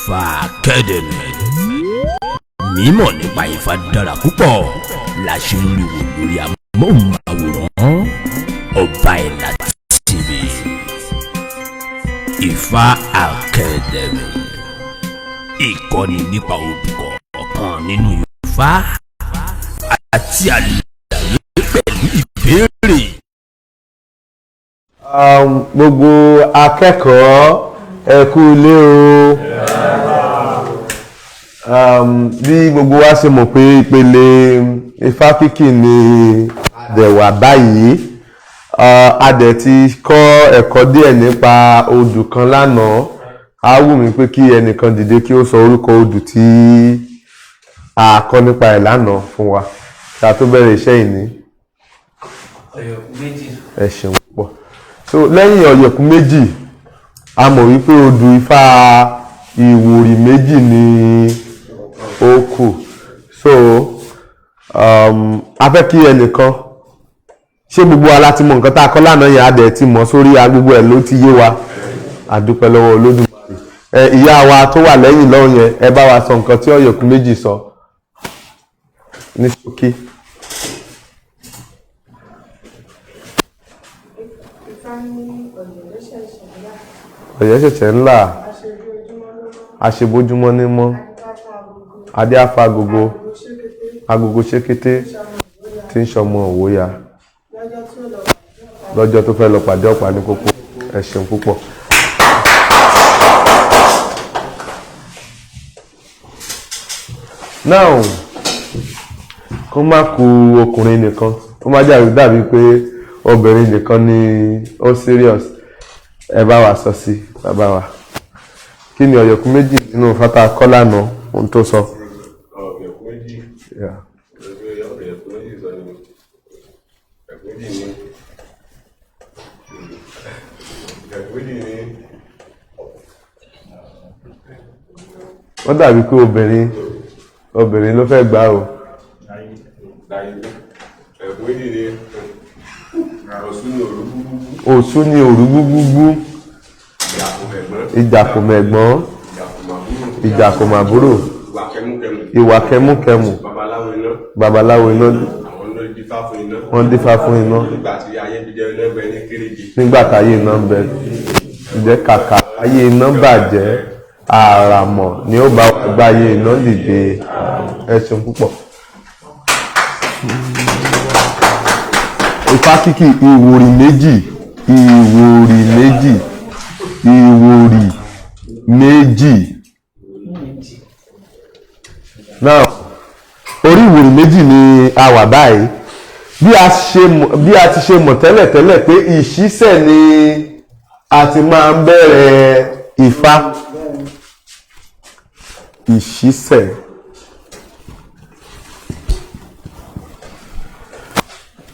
Ifá Academy. Mímọ̀ nípa Ifá dára púpọ̀ la ṣe ń rí wò lórí amóhùnmáwòrán Ọba Ìlà TV. Ifá Academy. Ìkọ́ni nípa olùkọ́ ọ̀kan nínú Ifá àti àlàyé pẹ̀lú ìbéèrè. Gbogbo akẹ́kọ̀ọ́ ẹ kú ilé o. Bí gbogbo wa ṣe mọ̀ pé ìpele Ifá kíkì ni àdẹ̀wà báyìí. A dẹ̀ ti kọ́ ẹ̀kọ́ díẹ̀ nípa odù kan lánàá. A wù mí pé kí ẹnìkan dìde kí ó sọ orúkọ odù tí a kọ́ nípa ẹ̀ lánàá fún wa kí a tó bẹ̀rẹ̀ iṣẹ́ ìní. Ọ̀yọ̀kú méjì. Ẹ ṣeun púpọ̀. So lẹ́yìn ọ̀yọ̀kú méjì a mọ̀ wípé odù Ifá Ìwòrì Méjì ni ó kù. So a fẹ́ kí ẹnìkan, ṣé gbogbo wa láti mọ̀ nǹkan tá a kọ́ lánàá yẹn a dẹ̀ ti mọ̀ sórí agbègbè ẹ̀ ló ti yé wa. A dúpẹ́ lọ́wọ́ Olódùmarè. Ìyá wa tó wà lẹ́yìn lọ́hùn yẹn ẹ bá wa sọ nǹkan tí ọ̀yọ̀kú méjì sọ ní ṣókí. Ọ̀yẹ́ ṣẹ̀ṣẹ̀ ńlá aṣebójúmọ́ nímọ́ adé afá agogo ṣékété tí ń ṣọmọ òwòyà lọ́jọ́ tó fẹ́ lọ pàdé ọ̀pá ní kókó. Ẹ ṣeun púpọ̀. Now kó má kù ọkùnrin nìkan, kó má dàbí pé obìnrin nìkan ni ó serious. Ẹ bá wa sọ sí bàbá wa. Kí ni ọ̀yọ̀kú méjì nínú fata kọ́lá náà ohun tó sọ? Ọ̀yọ̀kú méjì. Ọ̀yọ̀kú méjì sọ ni ọ̀yọ̀kú méjì ni wọ́n dàbí pé obìnrin ló fẹ́ gbà o. Ọ̀yọ̀kú méjì ni Òṣù ni òru gbúgbúgbú. Ìjà kò mẹ̀gbọ́n. Ìjà kò màbúrò. Ìwà kẹmúkẹmù. Babaláwo iná. Wọ́n dífá fún iná. Nígbà táyé iná ń bẹ. Ǹjẹ́ kàkà ayé iná bàjẹ́ àràmọ̀ ni ó bá gbáyé iná dìde. Ẹ ṣeun púpọ̀. Ifá kíkì Ìwòrì Méjì. Ìwòrì Méjì. Ìwòrì Méjì. Now orí Ìwòrì Méjì ni a wà báyìí. Bí a ti ṣe mọ̀ tẹ́lẹ̀tẹ́lẹ̀ pé ìṣísẹ̀ ni a ti máa ń bẹ̀rẹ̀ Ifá. Ìṣísẹ̀.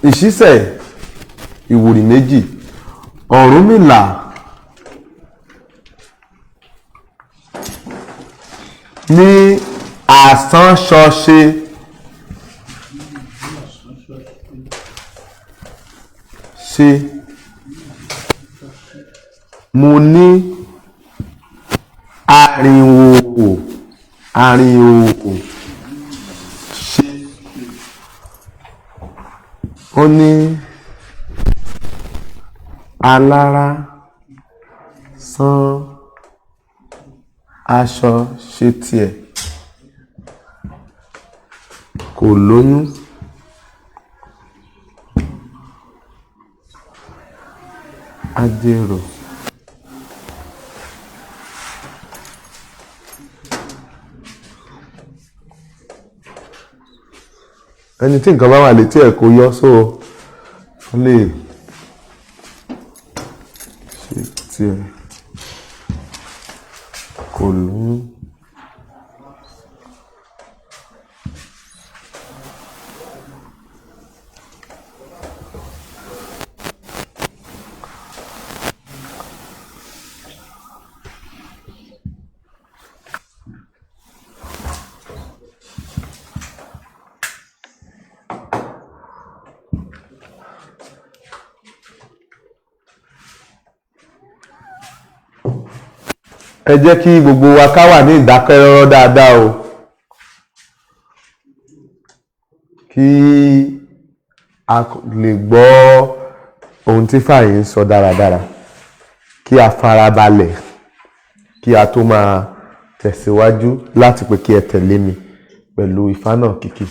Ìṣísẹ̀ Ìwòrì Méjì. Ọ̀rúnmìlà ní àsánṣọṣe mo ní àrìnwòwò ṣe ó ní alára sán aṣọ ṣe tiẹ̀ kò lóyún ajérò ẹni tí nǹkan bá wà létí ẹ̀ kó yọ só lè ṣe tiẹ̀ kò lóyún. ẹ jẹ́ kí gbogbo wa ká wà ní ìdákẹ́rọ́rọ́ dáadáa o kí a lè gbọ́ ohun tí fàyè ń sọ dáradára kí a farabalẹ̀ kí a tó máa tẹ̀síwájú láti pé kí ẹ tẹ̀lé mi pẹ̀lú Ifá náà kìkì.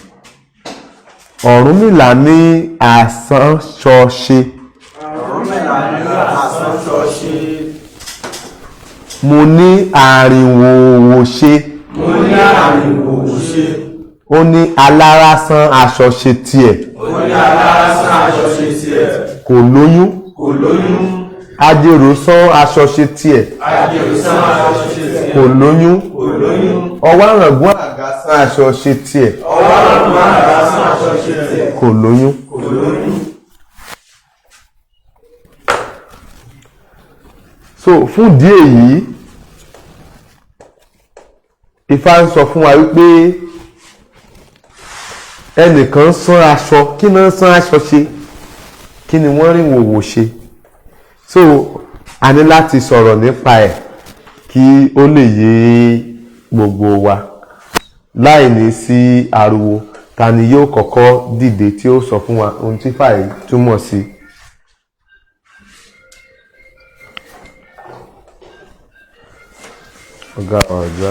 Ọ̀rúnmìlà ní àsánṣọṣe. Ọ̀rúnmìlà ní àsánṣọṣe. Mo ní àrìnwòwòṣe. Mo ní àrìnwòwòṣe. Ó ní alárásán aṣọ ṣe tiẹ̀. Ó ní alárásán aṣọ ṣe tiẹ̀. Kò lóyún. Kò lóyún. Ajérò sán aṣọ ṣe tiẹ̀. Ajérò sán aṣọ ṣe tiẹ̀. Kò lóyún. Kò lóyún. Ọwọ́ àràngún àga sán aṣọ ṣe tiẹ̀. Ọwọ́ àràngún àga sán aṣọ ṣe tiẹ̀. Kò lóyún. Kò lóyún. So fún ìdí èyí Ifá ń sọ fún wa wípé ẹnìkan sán aṣọ, kí náà sán aṣọ ṣe, kí ni wọ́n rìn wòwò ṣe. So a ní láti sọ̀rọ̀ nípa ẹ̀ kí ó lè yé gbogbo wa láì ní sí ariwo. Ta ni yóò kọ́kọ́ dìde tí ó sọ fún wa ohun tí fàyè túmọ̀ sí. Ọ̀gá ọ̀gá.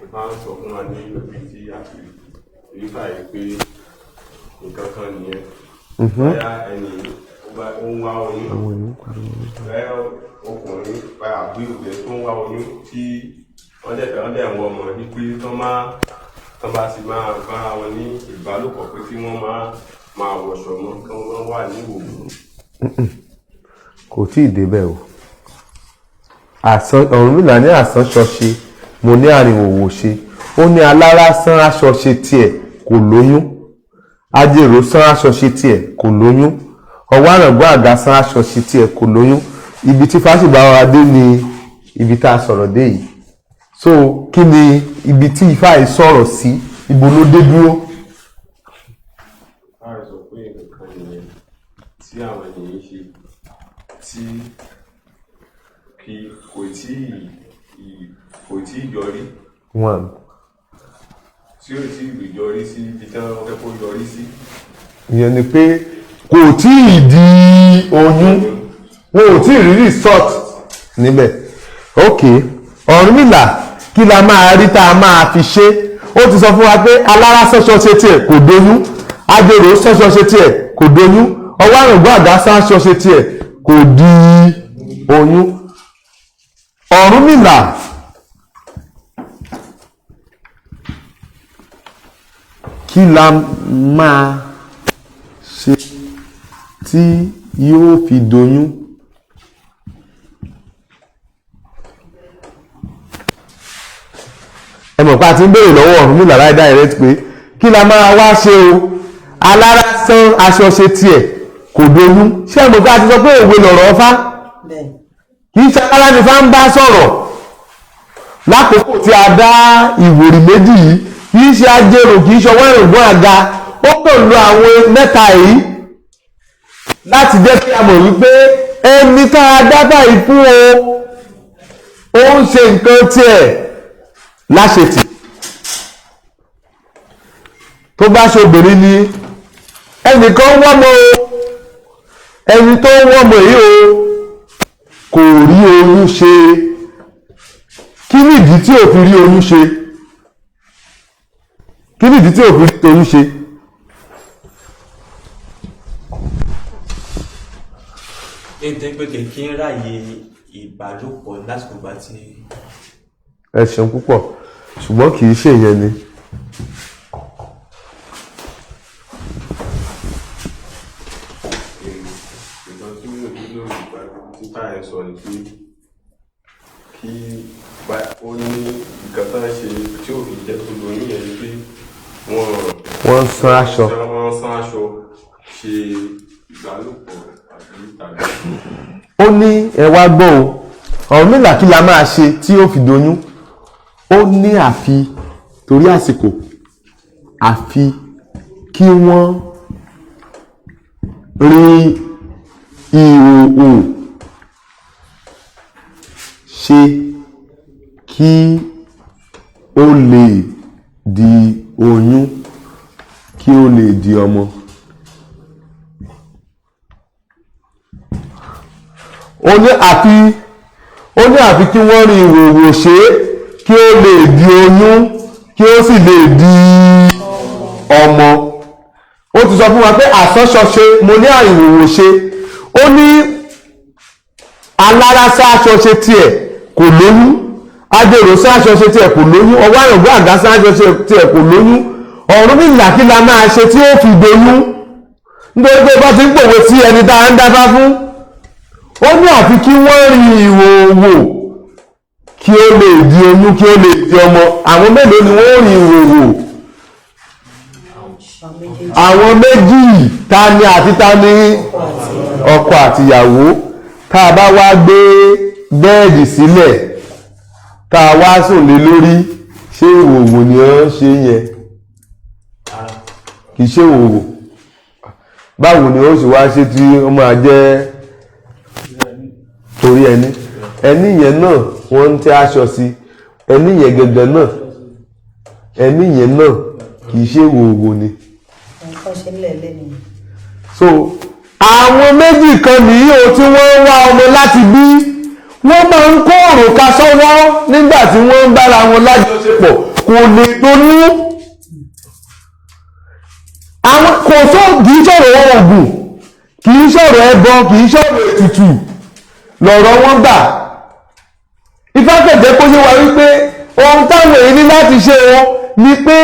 Ìfá ń sọ fún wa ní ibi tí a fi rí fàyè pé nǹkan kan nìyẹn. Bóyá ẹni ó ń wá oyún. Bóyá ọkùnrin àbí obìnrin tó ń wá oyún tí wọ́n dẹ̀ ń wọ ọmọ wípé tán bá sì máa bára wọn ní ìbálòpọ̀ pé kí wọ́n máa wọ̀ṣọ̀ mọ́ kí wọ́n wà ní ìwòwò. Kò tí ì débẹ̀ o. Ọ̀rúnmìlà ní àsánṣọṣe, mo ní àrìnwòwòṣe. Ó ní alárásán aṣọ ṣe tiẹ̀, kò lóyún. Ajérò sán aṣọ ṣe tiẹ̀, kò lóyún. Ọwọ́ àràngún àga sán aṣọ ṣe tiẹ̀, kò lóyún. Ibi tí fásitì wa dé ni ibi tá a sọ̀rọ̀ dé yìí. So kí ni ibi tí Ifá yìí sọ̀rọ̀ sí, ibo ló dé dúró? Fáyè sọ pé nǹkan nìyẹn tí àwọn ènìyàn ṣe tí kò tí yọrí. One. Tí ò tí yọrí sí ibi tí wọ́n fẹ́ kó yọrí sí. Ìyẹn ni pé kò tí ì di oyún, wọn ò tí ì rí result níbẹ̀. Ok, Ọ̀rúnmìlà kí la máa rí tá a máa fi ṣe. Ó ti sọ fún wa pé alárásán aṣọ ṣe tiẹ̀ kò dóyún. Ajérò aṣọ ṣe tiẹ̀ kò dóyún. Ọwọ́ àràngún àga sán aṣọ ṣe tiẹ̀ kò di oyún. Ọ̀rúnmìlà kí la máa ṣe tí yóò fi doyún? Ẹ mọ̀ pé a ti ń béèrè lọ́wọ́ Ọ̀rúnmìlà láì direct pé kí la máa wá ṣe o. Alárásán aṣọ ṣe tiẹ̀ kò doyún. Ṣé ẹ mọ̀ pé a ti sọ pé òwe lọ̀rọ̀ Ifá? Kì í ṣe aláàbí Ifá ń bá sọ̀rọ̀ lákòókò tí a dá Ìwòrì Méjì yìí. Kì í ṣe Ajérò, kì í ṣe ọwọ́ ìrògbọ́n àga. Ó kàn lo àwọn mẹ́ta yìí láti jẹ́ kí a mọ̀ wípé ẹni tá a dá báyìí fún ó ń ṣe nǹkan tiẹ̀ láṣetì. Tó bá ṣe obìnrin ni ẹnìkan wọ́mọ o, ẹni tó wọ́mọ yìí o kò rí oyún ṣe. Kí nìdí tí ò fi rí oyún ṣe? Kí nìdí tí ò fi rí oyún ṣe? Ètò pé kèké ń ráyè ìbálòpọ̀ lásìkò bá ti. Ẹ ṣeun púpọ̀, ṣùgbọ́n kì í ṣe ìyẹn ni. Ìgbà tí mo nílò ìgbà tí Fáyè sọ ni pé kí ó ní nǹkan tó ń ṣe tí ò fi jẹ́ tó lóyún yẹn ni pé wọ́n sán aṣọ. Wọ́n sán aṣọ ṣe ìbálòpọ̀ àbí tàbí. Ó ní ẹ wá gbọ́ o, Ọ̀rúnmìlà kí la máa ṣe tí ó fi doyún? Ó ní àfi torí àsìkò, àfi kí wọ́n rí ìhòòhò lè di oyún kí ó lè di ọmọ. Ó ní àfi kí wọ́n rí ìwòwò ṣe kí ó lè di oyún kí ó sì lè di ọmọ. Ó ti sọ fún wa pé àsọ́ṣọṣe mo ní àìwòwò ṣe. Ó ní alárasá aṣọṣe tiẹ̀ kò lóyún, ajérò sá aṣọṣe tiẹ̀ kò lóyún, ọwọ́ àyàngbọ́ àgá sá aṣọṣe tiẹ̀ kò lóyún. Ọ̀rúnmìlà kí la máa ṣe tí ó fi doyún? Nítorí pé bá ti ń pòwe sí ẹni tá a ń dáfá fún. Ó ní àfi kí wọ́n rí ìwòwò kí ó lè di oyún kí ó lè di ọmọ. Àwọn mélòó ni wọ́n rí ìwòwò? Àwọn méjì, ta ni àti ta ni? Ọkọ àtìyàwó. Tá a bá wá gbé bẹ́ẹ̀dì sílẹ̀ tá a wá sùn lé lórí, ṣé ìwòwò ni ó ṣe yẹn? Kì í ṣe ìwòwò. Báwo ni ó sì wá ṣe tí ó máa jẹ́ torí ẹni yẹn náà wọ́n ń tẹ́ aṣọ sí, ẹni yẹn gẹ́gẹ́ náà ẹni yẹn náà kì í ṣe ìwòwò ni. So àwọn méjì kan nìyí o tí wọ́n ń wá ọmọ láti bí, wọ́n máa ń kó òrùka sọ́wọ́ nígbà tí wọ́n ń bára wọn lájọṣepọ̀, kò lè tonú. Àwọn kò tó kì í sọ̀rọ̀ oògùn, kì í sọ̀rọ̀ ẹbọ, kì í sọ̀rọ̀ ètùtù lọ̀rọ̀ wọn gbà. Ifá kẹ̀jẹ́ kó ṣe wá wípé ohun táwọn èyí ní láti ṣe wọn ni pé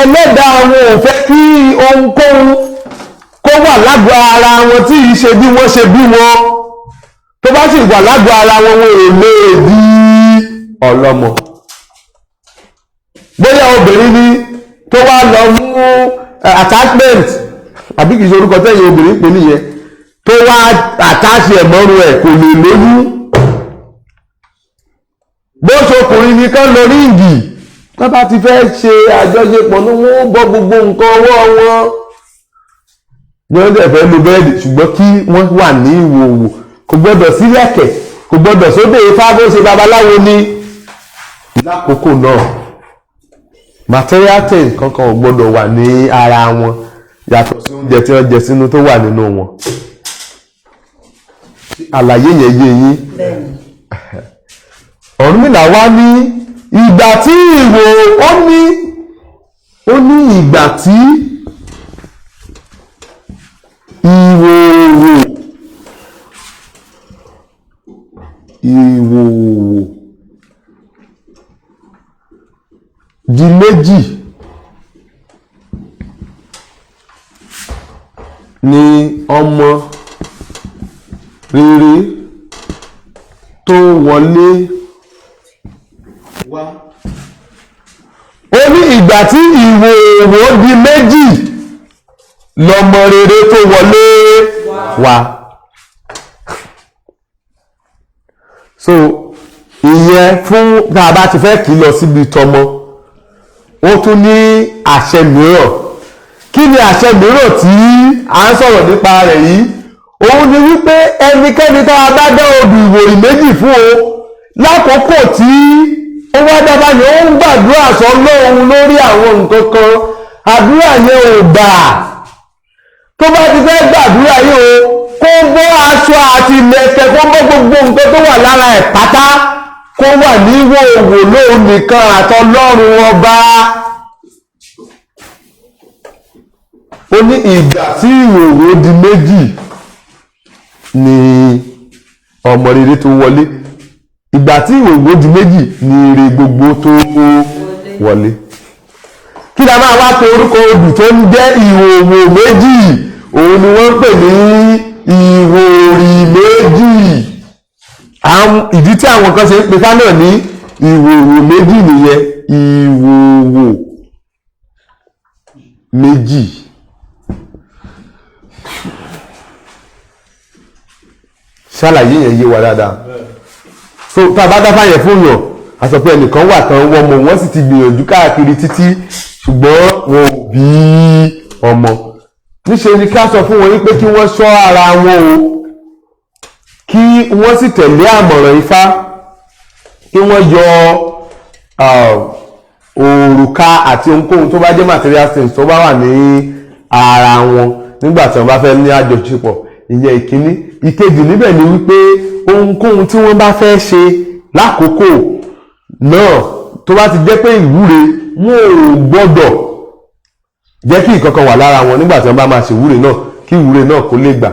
ẹlẹ́dàá wọn ò fẹ́ kí ohunkóhun kó wà lágọ̀ọ́ ara wọn tí ì ṣe bí wọ́n ṣe bí wọn. Tó bá sì wà lágọ̀ọ́ ara wọn wọn ò lè di ọlọ́mọ. Bóyá obìnrin ni tó wá lọ mú attachment àbí kìí ṣe orúkọ tẹ́yìn obìnrin pè nìyẹn, tó wá àtàṣì ẹ̀mọ́rú ẹ̀ kò lè lóyún. Bó ṣokùnrin ní kán lọ ríǹgì, tó bá ti fẹ́ ṣe àjọṣepọ̀ ní wọ́n bọ́ gbogbo nǹkan ọwọ́ wọn. Ní wọ́n dẹ̀ fẹ́ lo bẹ́ẹ̀dì ṣùgbọ́n kí wọ́n wà ní ìwòwò, kò gbọ́dọ̀ sí lẹ̀kẹ̀, kò gbọ́dọ̀ sóde ifá bó ṣe babaláwo ní lákòókò náà. Material thing kankan ò gbọ́dọ̀ wà ní ara wọn yàtọ̀ sí oúnjẹ tí wọ́n jẹ sínú tó wà nínú wọn. Àlàyé yẹn yé yín. Ọ̀rúnmìlà wá ní ìgbà tí ó ní ìgbà tí ìwòwò di méjì ni ọmọ rere tó wọlé wá. Ó ní ìgbà tí ìwòwò di méjì lọmọ rere tó wọlé wá. So ìyẹn fún tá a bá ti fẹ́ kí lọ síbi tọmọ. Ó tún ní àṣẹ mìíràn. Kí ni àṣẹ mìíràn tí a ń sọ̀rọ̀ nípa rẹ̀ yìí? Òun ni wípé ẹnikẹ́ni tá a bá dá odù ìwòrì méjì fún o lákòókò tí ó wá dábàá yẹn ó ń gbàdúrà sọ́lọ́run lórí àwọn nǹkan kan, àdúrà yẹn ò gbà. Tó bá ti fẹ́ gbàdúrà yìí o, kó bọ́ aṣọ àti ilẹ̀kẹ̀, kó bọ́ gbogbo nǹkan tó wà lára ẹ̀ pátá, kó wà ní ìwòwò lóun nìkan àtọlọ́run ọba. Ó ní ìgbà tí ìwòwò di méjì ni ọmọ rere tó wọlé. Ìgbà tí ìwòwò di méjì ni ire gbogbo tó wọlé. Kí la máa wá pè orúkọ odù tó ń jẹ́ ìwòwò méjì? Òun ni wọ́n ń pè ní Iwori Meji. Ìdí tí àwọn kan ṣe ń pè fá náà ní ìwòwò méjì nìyẹn. Ìwòwò méjì. Ṣàlàyé yẹn yé wa dáadáa. So tá a bá dáfá yẹn fún yàn, a sọ pé ẹnìkan wà tán wọ́n mọ̀ wọ́n sì ti gbìyànjú káàkiri títí ṣùgbọ́n wọn ò bí ọmọ. Níṣe ni ká sọ fún wọn wípé kí wọ́n ṣọ́ ara wọn o, kí wọ́n sì tẹ̀lé àmọ̀ràn Ifá, kí wọ́n yọ òrùka àti ohunkóhun tó bá jẹ́ material things tó bá wà ní ara wọn nígbà tí wọ́n bá fẹ́ ní àjọṣepọ̀. Ìyẹn ìkíní. Ìkejì níbẹ̀ ni wípé ohunkóhun tí wọ́n bá fẹ́ ṣe lákòókò náà tó bá ti jẹ́ pé ìwúre wọn ò gbọ́dọ̀ jẹ́ kí ìkankan wà lára wọn nígbà tí wọ́n bá máa ṣe ìwúre náà kí ìwúre náà kó lè gbà.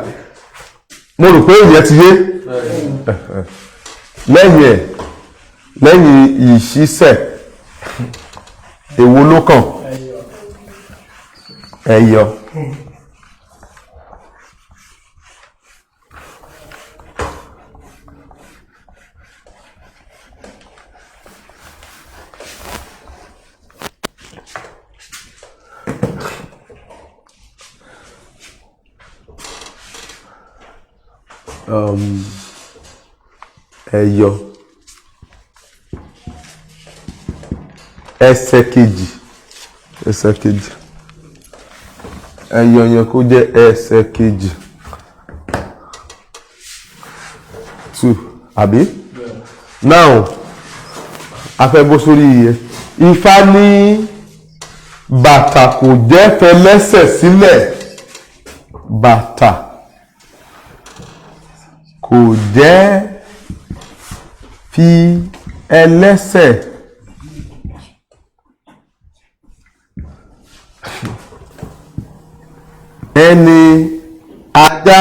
Mo rò pé ìyẹn ti yé. Lẹ́yìn ìṣísẹ̀ èwo ló kàn? Ẹyọ. Ẹyọ. Ẹsẹ̀ kejì. Ẹyọ yẹn kó jẹ́ ẹsẹ̀ kejì. 2 àbí? Now a fẹ́ bọ́ sórí iye. Ifá ní bàtà kò jẹ́ fẹlẹ́sẹ̀ sílẹ̀. Bàtà kò jẹ́ fi ẹlẹ́sẹ̀ ẹni ajá.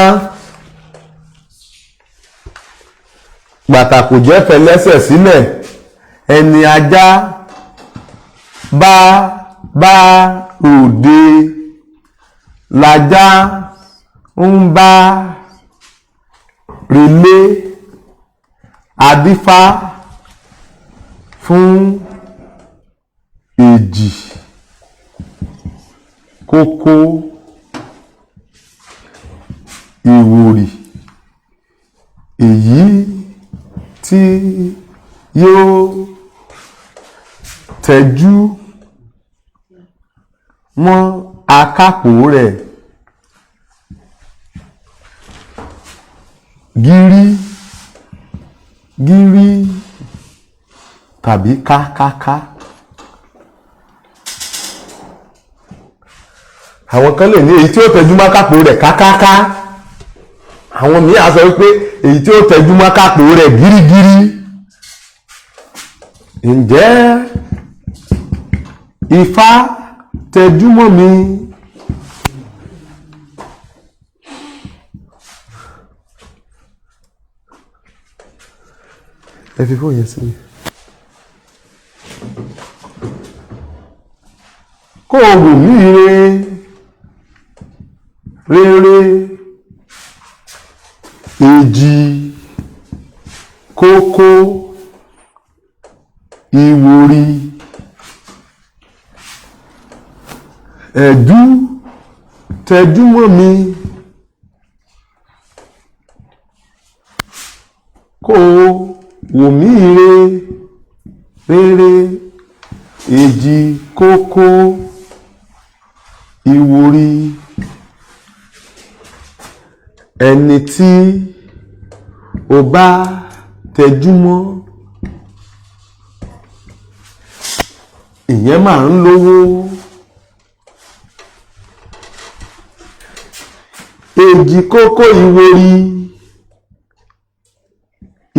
Bàtà kò jẹ́ fẹlẹ́sẹ̀ sílẹ̀ ẹni ajá bá ròde lajá ń bá relé adífá fún èjì kókó ìwòrì èyí tí yóò tẹ́jú mọ́ akápò rẹ̀ gírí tàbí kákáká. Àwọn kan lè ní èyí tí ó tẹ́jú mọ́ akápò rẹ̀ kákáká. Àwọn míì á sọ wípé èyí tí ó tẹ́jú mọ́ akápò rẹ̀ gírígírí. Ǹjẹ́ Ifá tẹ́jú mọ́ mi? Ẹ fi fóònù yẹn sí mi. Kó o wò mí rere èjì kókó ìwòrì ẹ̀dú tẹ́jú mọ́ mi. Kó o wò mí rere èjì kókó ìwòrì ẹni tí o bá tẹjú mọ́ ìyẹn máa ń lówó. Èjì kókó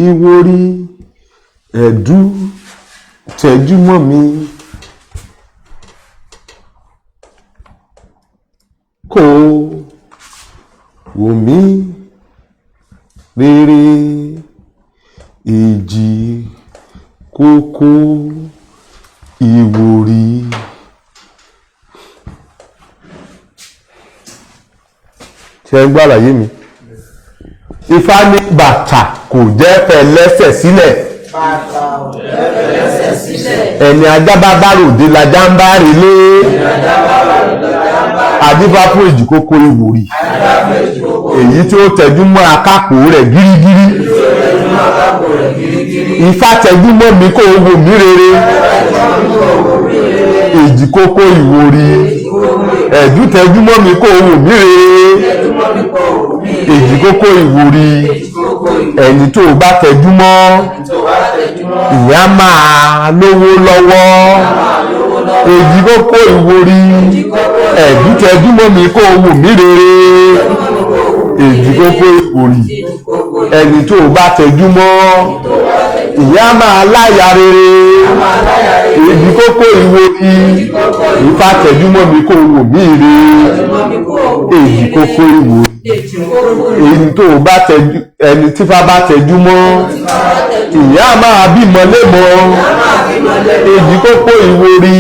ìwòrì ẹ̀dú tẹ́jú mọ́ mi. Kó wò mí rere èjì kókó ìwòrì. Ṣé ń gbọ́ àlàyé mi? Ifá ní bàtà kò jẹ́ fẹlẹ́sẹ̀ sílẹ̀. Bàtà ò jẹ́ fẹlẹ́sẹ̀ sílẹ̀. Ẹni ajá bá bá ròde lajá ń bá relé. Adífá fún èjì kókó ìwòrì. Èyí tí ó tẹ́jú mọ́ akápò rẹ̀ gírígírí. Ifá tẹ́jú mọ́ mi kó o wò mí rere. Èjì kókó ìwòrì. Ẹ̀dú tẹ́jú mọ́ mi kó o wò mí rere. Èjì kókó ìwòrì. Ẹni tó o bá tẹ́jú mọ́ ìyá máa lówó lọ́wọ́. èjì kókó Ìwòrì ẹ̀dú tẹjúmọ́ mi kó wù mí rere èjì kókó Ìwòrì ẹni tó bá tẹjúmọ́ ìyá máa láyà rere èjì kókó Ìwòrì Ifá tẹjúmọ́ mi kó wù mí rere èjì kókó Ìwòrì èyí tó bá tẹjú ẹni tí Ifá bá tẹjúmọ́ ìyá máa bímọ lémọ èjì kókó Ìwòrì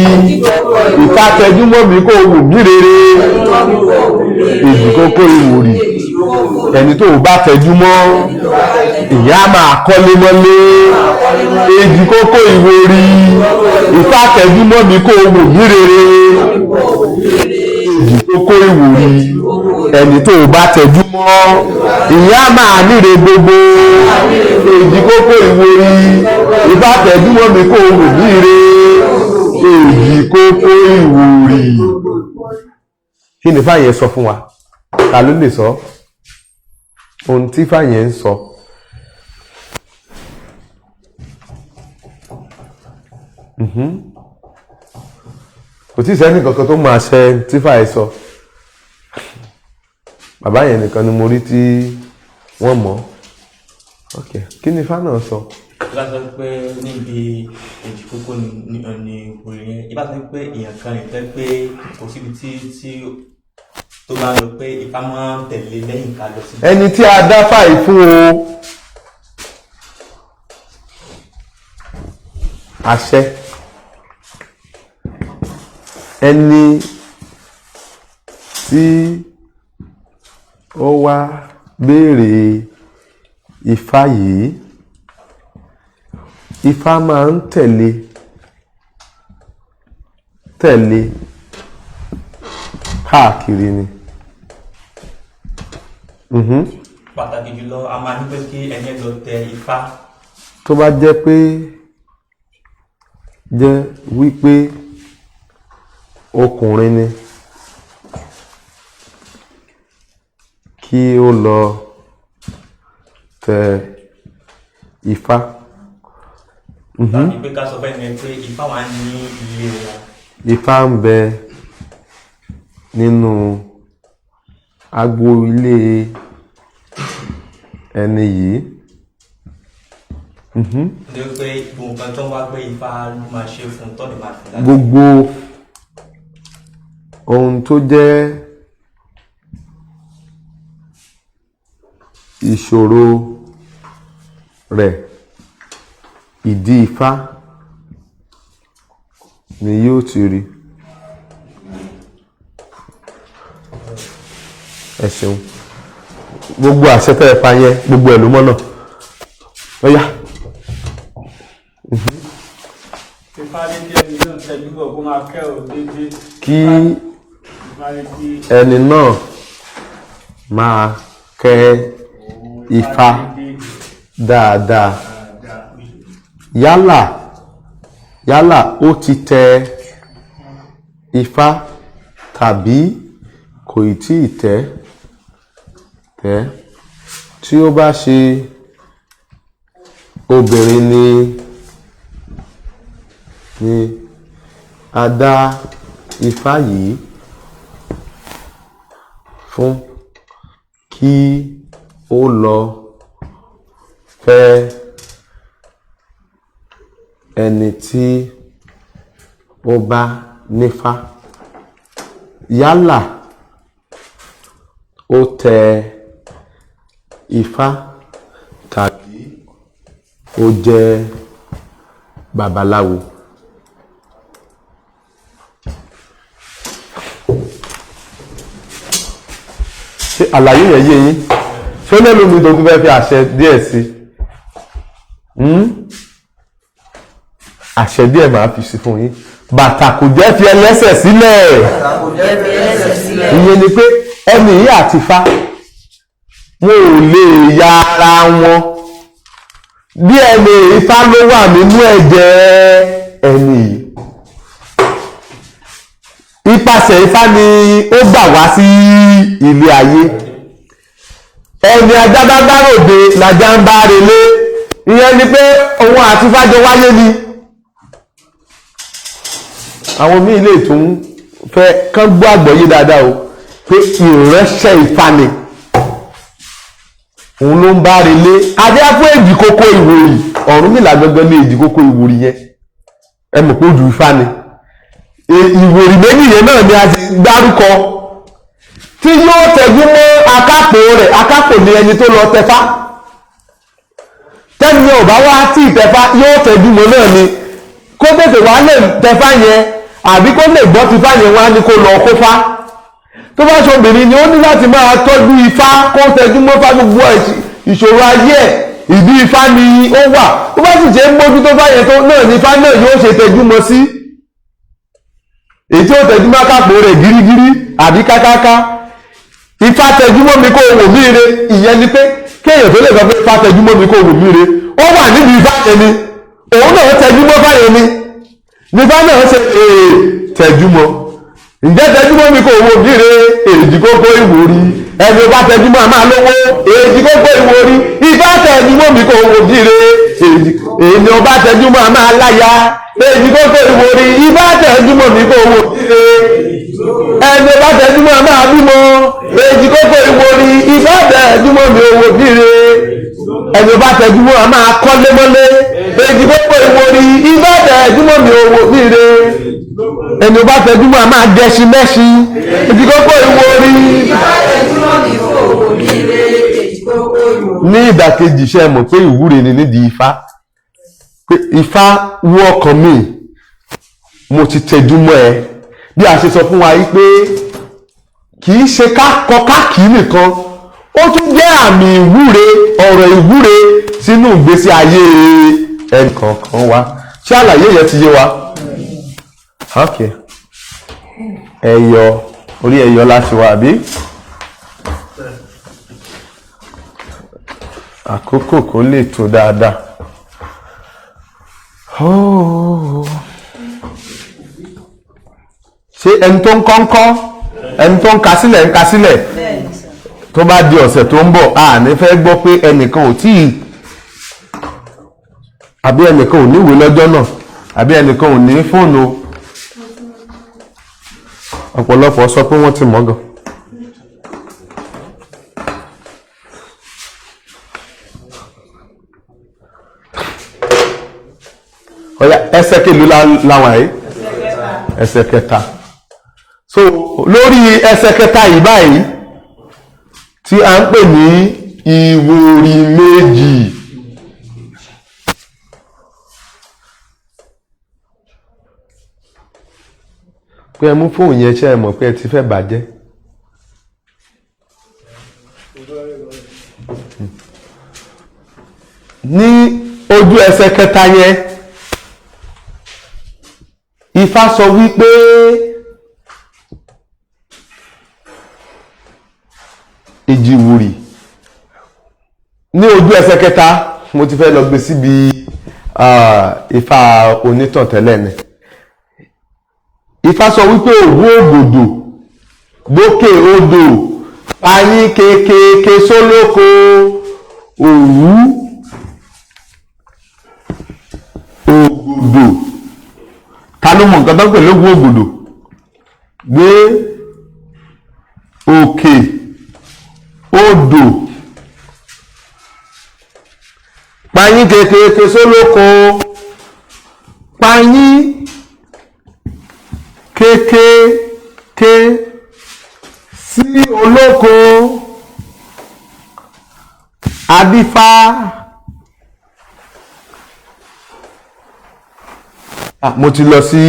Ifá tẹjúmọ́ mi kó wù mí rere èjì kókó Ìwòrì ẹni tó bá tẹjúmọ́ ìyá máa kọ́lé mọ́lé èjì kókó Ìwòrì Ifá tẹjúmọ́ mi kó wù mí rere èjì kókó Ìwòrì ẹni tó bá tẹjúmọ́ ìyá máa níre gbogbo èjì kókó Ìwòrì Ifá tẹjúmọ́ mi kó wù mí rere èjì kókó Ìwòrì. Kí ni Ifá yẹn sọ fún wa? Ta ló lè sọ ohun tí Ifá yẹn ń sọ? Kò tí ì sẹ́ni kankan tó máa ṣe tí Ifá yẹn sọ. Bàbá yẹn nìkan ni mo rí tí wọ́n mọ̀. Ok, kí ni Ifá náà sọ? Ìbá sọ pé níbi èjì kókó ní Ìwòrì yẹn, ìbá sọ pé èèyàn kan nìkan pé kò síbi tí tó bá lọ pé Ifá máa ń tẹ̀lé lẹ́yìn ká lọ sí. Ẹni tí a dá fàì fún o. Àṣẹ. Ẹni tí ó wá béèrè Ifá yìí, Ifá máa ń tẹ̀lé káàkiri ni. Pàtàkì jùlọ a máa ní pé kí ẹni lọ tẹ Ifá. Tó bá jẹ́ wípé ọkùnrin ni, kí ó lọ tẹ Ifá. Tàbí pé ká sọ fẹ́ ni pé Ifá wà ní ilé wọn. Ifá ń bẹ nínú agbo ilé ẹni yìí. Nítorí pé gbogbo nǹkan tó ń wá pé Ifá ló máa ṣe fún tọ́lẹ̀ máa fi dájú. Gbogbo ohun tó jẹ́ ìṣòro rẹ̀, ìdí Ifá ni yóò ti rí. Ẹ ṣeun. Gbogbo àṣẹ tẹ́ ẹ pa yẹn, gbogbo ẹ̀ ló mọ́ náà. Ó yá. Kí ẹni náà máa kẹ́ Ifá dáadáa. Yálà ó ti tẹ Ifá tàbí kò ì tí ì tẹ́. Tí ó bá ṣe obìnrin ni a dá Ifá yìí fún kí ó lọ fẹ́ ẹni tí ó bá nífá. Yálà ó tẹ Ifá tàbí ó jẹ́ babaláwo. Ṣé àlàyé yẹn yé yín? Ṣé lẹ́nu mi tó tún fẹ́ fi àṣẹ díẹ̀ sí? Àṣẹ díẹ̀ máa fi sí fún yín. Bàtà kò jẹ́ fi ẹlẹ́sẹ̀ sílẹ̀. Ìyẹn ni pé ẹni yìí àti Ifá wọn ò lè ya ara wọn. Bí ẹni Ifá ló wà nínú ẹ̀jẹ̀ ẹni yìí. Ipasẹ̀ Ifá ni ó gbà wá sí ilé ayé. Ẹni ajá bá gbáròde làjá ń bá relé. Ìyẹn ni pé òun àti Ifá jọ wáyé ni. àwọn míì lè tún fẹ́ kán gbọ́ àgbọ́yé dáadáa o pé ìránṣẹ́ Ifá ni òun ló ń bá relé adé fún èjì kókó Ìwòrì Ọ̀rúnmìlà gangan ní èjì kókó Ìwòrì yẹn ẹ mọ̀ pé ojú Ifá ni Ìwòrì méjì yẹn náà ni a ti dárúkọ tí yóò tẹ̀jú mọ́ akápò rẹ̀ akápò ní ẹni tó lọ tẹfá tẹ́ni ò bá wá tí ìtẹfá yóò tẹ̀jú mọ́ náà ni kó tètè wá lè tẹfá yẹn àbí kó lè gbọ́ ti fá yẹn wá ní kó lọ kó fá tó bá ṣobìnrin ni ó ní láti máa tọ́jú Ifá kó tẹ̀jú mọ́ fá gbogbo ìṣòro ayé ẹ̀ ìdí Ifá ni ó wà ó bá sì ṣe ń mójú tó fá yẹn tó náà ní Ifá náà yóò ṣe tẹ̀jú mọ́ sí èyí tí ó tẹ̀jú mọ́ akápò rẹ̀ gírígírí àbí kákáká Ifá tẹjúmọ́ mi kó wò mí re ìyẹn ni pé kéèyàn tó lè sọ pé Ifá tẹjúmọ́ mi kó wò mí re ó wà níbi Ifá yẹn ni òun náà tẹjúmọ́ báyẹn ni nífá náà ṣe tẹjúmọ́ ǹjẹ́ tẹjúmọ́ mi kó wò mí re èjì kókó Ìwòrì ẹni ó bá tẹjúmọ́ a máa lówó èjì kókó Ìwòrì Ifá tẹjúmọ́ mi kó wò mí re èjì ó bá tẹjúmọ́ a máa láya èjì kókó Ìwòrì Ifá tẹjúmọ́ mi kó wò mí re ẹni bá tẹjúmọ́ máa bímọ èjì kókó Ìwòrì Ifá tẹjúmọ́ mi owó bíire ẹni bá tẹjúmọ́ máa kọ́lé mọ́lé èjì kókó Ìwòrì Ifá tẹjúmọ́ mi owó bíire ẹni bá tẹjúmọ́ máa gẹṣin mẹ́ṣin èjì kókó Ìwòrì Ifá tẹjúmọ́ mi owó bíire èjì kókó Ìwòrì. ní ìdàkejì ṣe mọ̀ pé ìwúre ni nídìí Ifá pé Ifá wú ọkàn mi mo ti tẹjúmọ́ ẹ bí a ṣe sọ fún wa yí pé kìí ṣe káàkiri nìkan ó tún jẹ́ àmì ìwúre ọ̀rọ̀ ìwúre sínú ìgbésí ayé ẹnìkọ̀ọ̀kan wa ṣé àlàyé yẹn ti yé wa ok ẹyọ orí ẹyọ láti wà bí àkókò kó lè tó dáadáa ṣé ẹni tó ń kọ́ńkọ́ ẹni tó ń ka sílẹ̀ ń ka sílẹ̀ tó bá di ọ̀sẹ̀ tó ń bọ̀ a ní fẹ́ gbọ́ pé ẹnìkan ò tíì àbí ẹnìkan ò níwèé lọ́jọ́ náà àbí ẹnìkan ò ní fóònù ọ̀pọ̀lọpọ̀ sọ pé wọ́n ti mọ̀ gan. ọ̀yá ẹsẹ̀ kìlú láwọn àyè ẹsẹ̀ kẹta. So lórí ẹsẹ̀ kẹta yìí báyìí tí a ń pè ní Ìwòrì Méjì pé ẹ mú fóònù yẹn ṣe ẹ mọ̀ pé ẹ ti fẹ́ bàjẹ́ ní ojú ẹsẹ̀ kẹta yẹn Ifá sọ wípé Ìjìwòrì ní ojú ẹsẹ̀ kẹta mo ti fẹ́ lọ gbé síbi Ifá onítàn tẹ́lẹ̀ ni Ifá sọ wípé òwú ògòdò gbókè odò ayín kékeré sólóko òwú ògòdò ta ló mọ̀ nǹkan tó ń pè lóògùn ògòdò gbé òkè odò payín kékeré sólóko payín kékeré sí olóko adífá mo ti lọ sí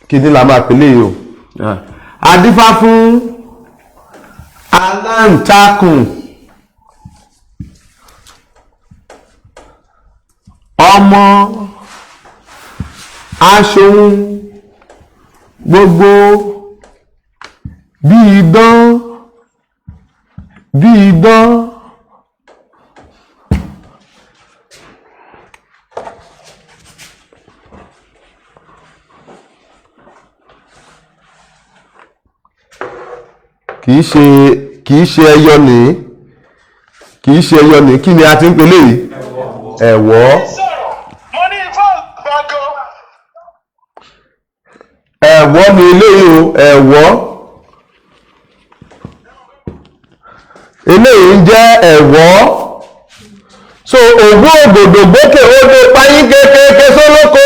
kíní la máa pèlè yìí o adífá fún aláǹtakùn ọmọ aṣohun gbogbo bí idán kìí ṣe ẹyọ ní kí ni a ti ń pè léyìí ẹ̀wọ́ ẹ̀wọ́ ni eléyìí o, ẹ̀wọ́. Eléyìí ń jẹ́ ẹ̀wọ́. So òwú ògòdò gbókè odò páyín kékeré sólóko.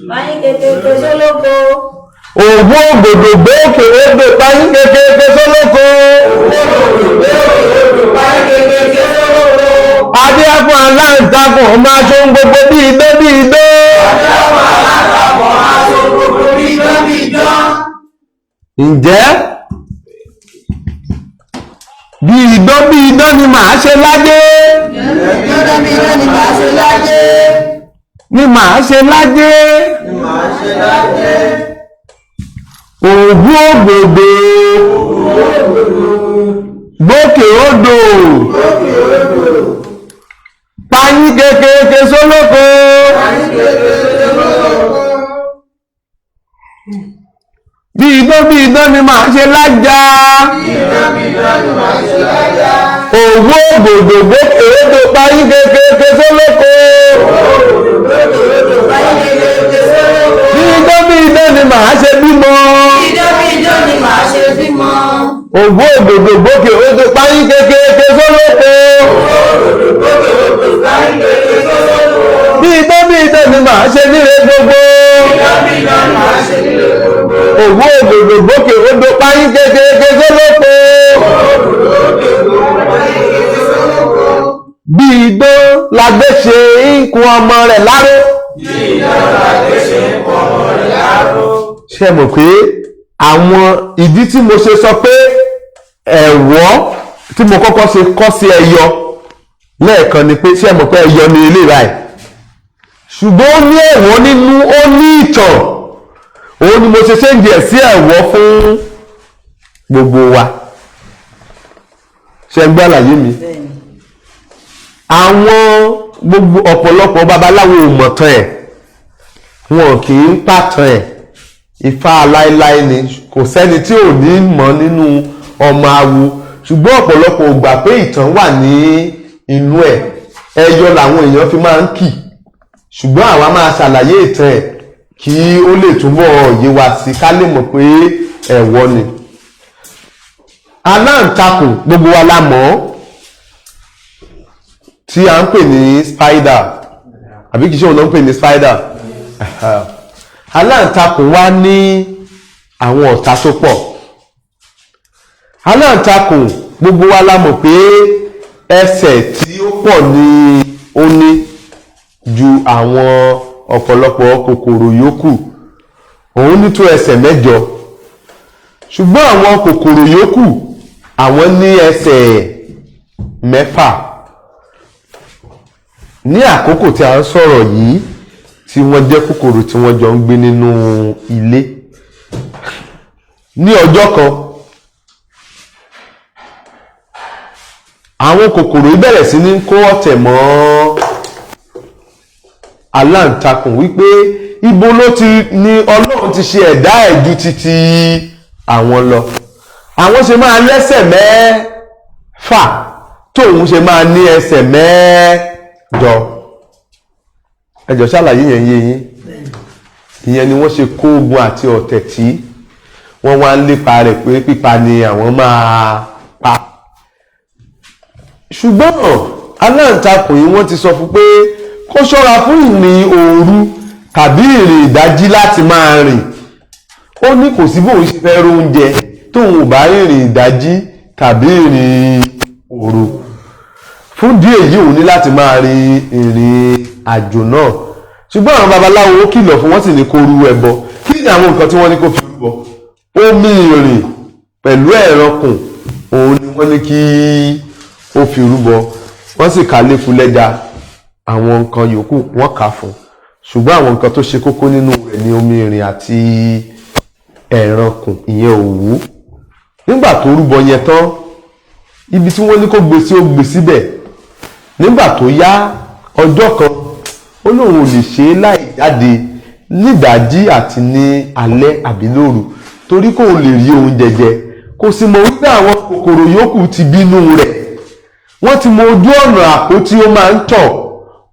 Páyín kékeré sólóko. Òwú ògòdò gbókè odò páyín kékeré sólóko. Adé fún aláǹtakùn ọmọ aṣọ gbogbo bí idán bí idán. Ǹjẹ́ bí idán ni màá ṣe lájé. Ni màá ṣe lájé. Òwú ògbòdò gbókè odò páyín kékeré sólóko. Bí idán ni màá ṣe lájá. Òwú ògbòdò gbókè odò páyín kékeré sólóko. Bí idán ni màá ṣe bímọ. Òwú ògbòdò gbókè odò páyín kékeré sólóko. Bí idán ni màá ṣe níre gbogbo. Òwú ògbòdò gbókè odò páyín kékeré sólóko. Bí idán lágbé ṣe ń kun ọmọ rẹ̀ láró. Ṣé mọ̀ pé àwọn ìdí tí mo ṣe sọ pé ẹ̀wọ́ tí mo kọ́kọ́ ṣe kọ́ sí ẹyọ lẹ́ẹ̀kan ni pé ṣé mọ̀ pé ẹyọ ni ilé báyìí, ṣùgbọ́n ó ní ẹ̀wọ́ nínú, ó ní ìtàn. Òun ni mo ṣe ń jẹ́ sí ẹ̀wọ́ fún gbogbo wa. Ṣé gbọ́ àlàyé mi? Àwọn gbogbo ọ̀pọ̀lọpọ̀ babaláwo ò mọ̀ tán ẹ̀, wọn kì í pàtàn ẹ̀. Ifá láéláé ni, kò sẹ́ni tí ò ní mọ̀ nínú ọmọ awo, ṣùgbọ́n ọ̀pọ̀lọpọ̀ ò gbà pé ìtàn wà ní inú ẹ̀. Ẹyọ làwọn èèyàn fi máa ń kì, ṣùgbọ́n àwa máa ṣàlàyé ìtàn ẹ̀ kí ó lè túbọ̀ yé wa sí, ká lè mọ̀ pé ẹ̀wọ́ ni. Aláǹtakùn gbogbo wa la mọ̀, tí a ń pè ní spider, àbí kìí ṣe òun náà ń pè ní spider. Aláǹtakùn wá ní àwọn ọ̀tá tó pọ̀. Aláǹtakùn gbogbo wa la mọ̀ pé ẹsẹ̀ tí ó pọ̀ ní ó ní ju àwọn ọ̀pọ̀lọpọ̀ kòkòrò yòókù. Òun ní tó ẹsẹ̀ 8, ṣùgbọ́n àwọn kòkòrò yòókù àwọn ní ẹsẹ̀ 6. Ní àkókò tí a ń sọ̀rọ̀ yìí, tí wọ́n jẹ́ kòkòrò tí wọ́n jọ ń gbé nínú ilé, ní ọjọ́ kan àwọn kòkòrò bẹ̀rẹ̀ sí ní kó ọ̀tẹ̀ mọ́ aláǹtakùn wípé ibo ló ti ní Ọlọ́run ti ṣe ẹ̀dá ẹ̀jú títí àwọn lọ. Àwọn ṣe máa lẹ́sẹ̀ 6 tóun ṣe máa ní ẹsẹ̀ 8. Ẹjọ́ ṣàlàyé yẹn yé yín. Ìyẹn ni wọ́n ṣe kó ogun àti ọ̀tẹ̀ tí wọ́n wá ń lépa rẹ̀ pé pípa ni àwọn máa pa. Ṣùgbọ́n aláǹtakùn yìí wọ́n ti sọ fún pé kó ṣọ́ra fún ìrìn òru tàbí ìrìn ìdájí láti máa rìn. Ó ní kò sí bóun ṣe fẹ́ róúnjẹ tóun ò bá ìrìn ìdájí tàbí ìrìn òru. Fún díẹ̀ yìí òun ní láti máa rin ìrìn àjò náà. Ṣùgbọ́n àwọn babaláwo ó kìlọ̀ fún, wọ́n sì ní kó rú ẹbọ. Kí ni àwọn nǹkan tí wọ́n ní kó fi rúbọ? Omi ìrìn pẹ̀lú ẹ̀rọkùn, òun ni wọ́n ní kí ó fi rúbọ. Wọ́n sì kà léfu lẹ́ja, àwọn nǹkan yòókù wọ́n kà fún. Ṣùgbọ́n àwọn nǹkan tó ṣe kókó nínú rẹ̀ ni omi ìrìn àti ẹ̀rọkùn, ìyẹn òwú. Nígbà tó rúbọ yẹn tán, ibi tí wọ́n ní kó gbé sí ó gbé síbẹ̀. Nígbà tó yá ọjọ́ kan, ó lóun ò lè ṣe láì jáde nídàájí àti ní alẹ́ àbí lóru, torí kò lè rí oúnjẹ jẹ. Kò sì mọ̀ wípé àwọn kòkòrò yòókù ti bínú rẹ̀. Wọ́n ti mọ ojú ọ̀nà àpótí ó máa ń tọ̀,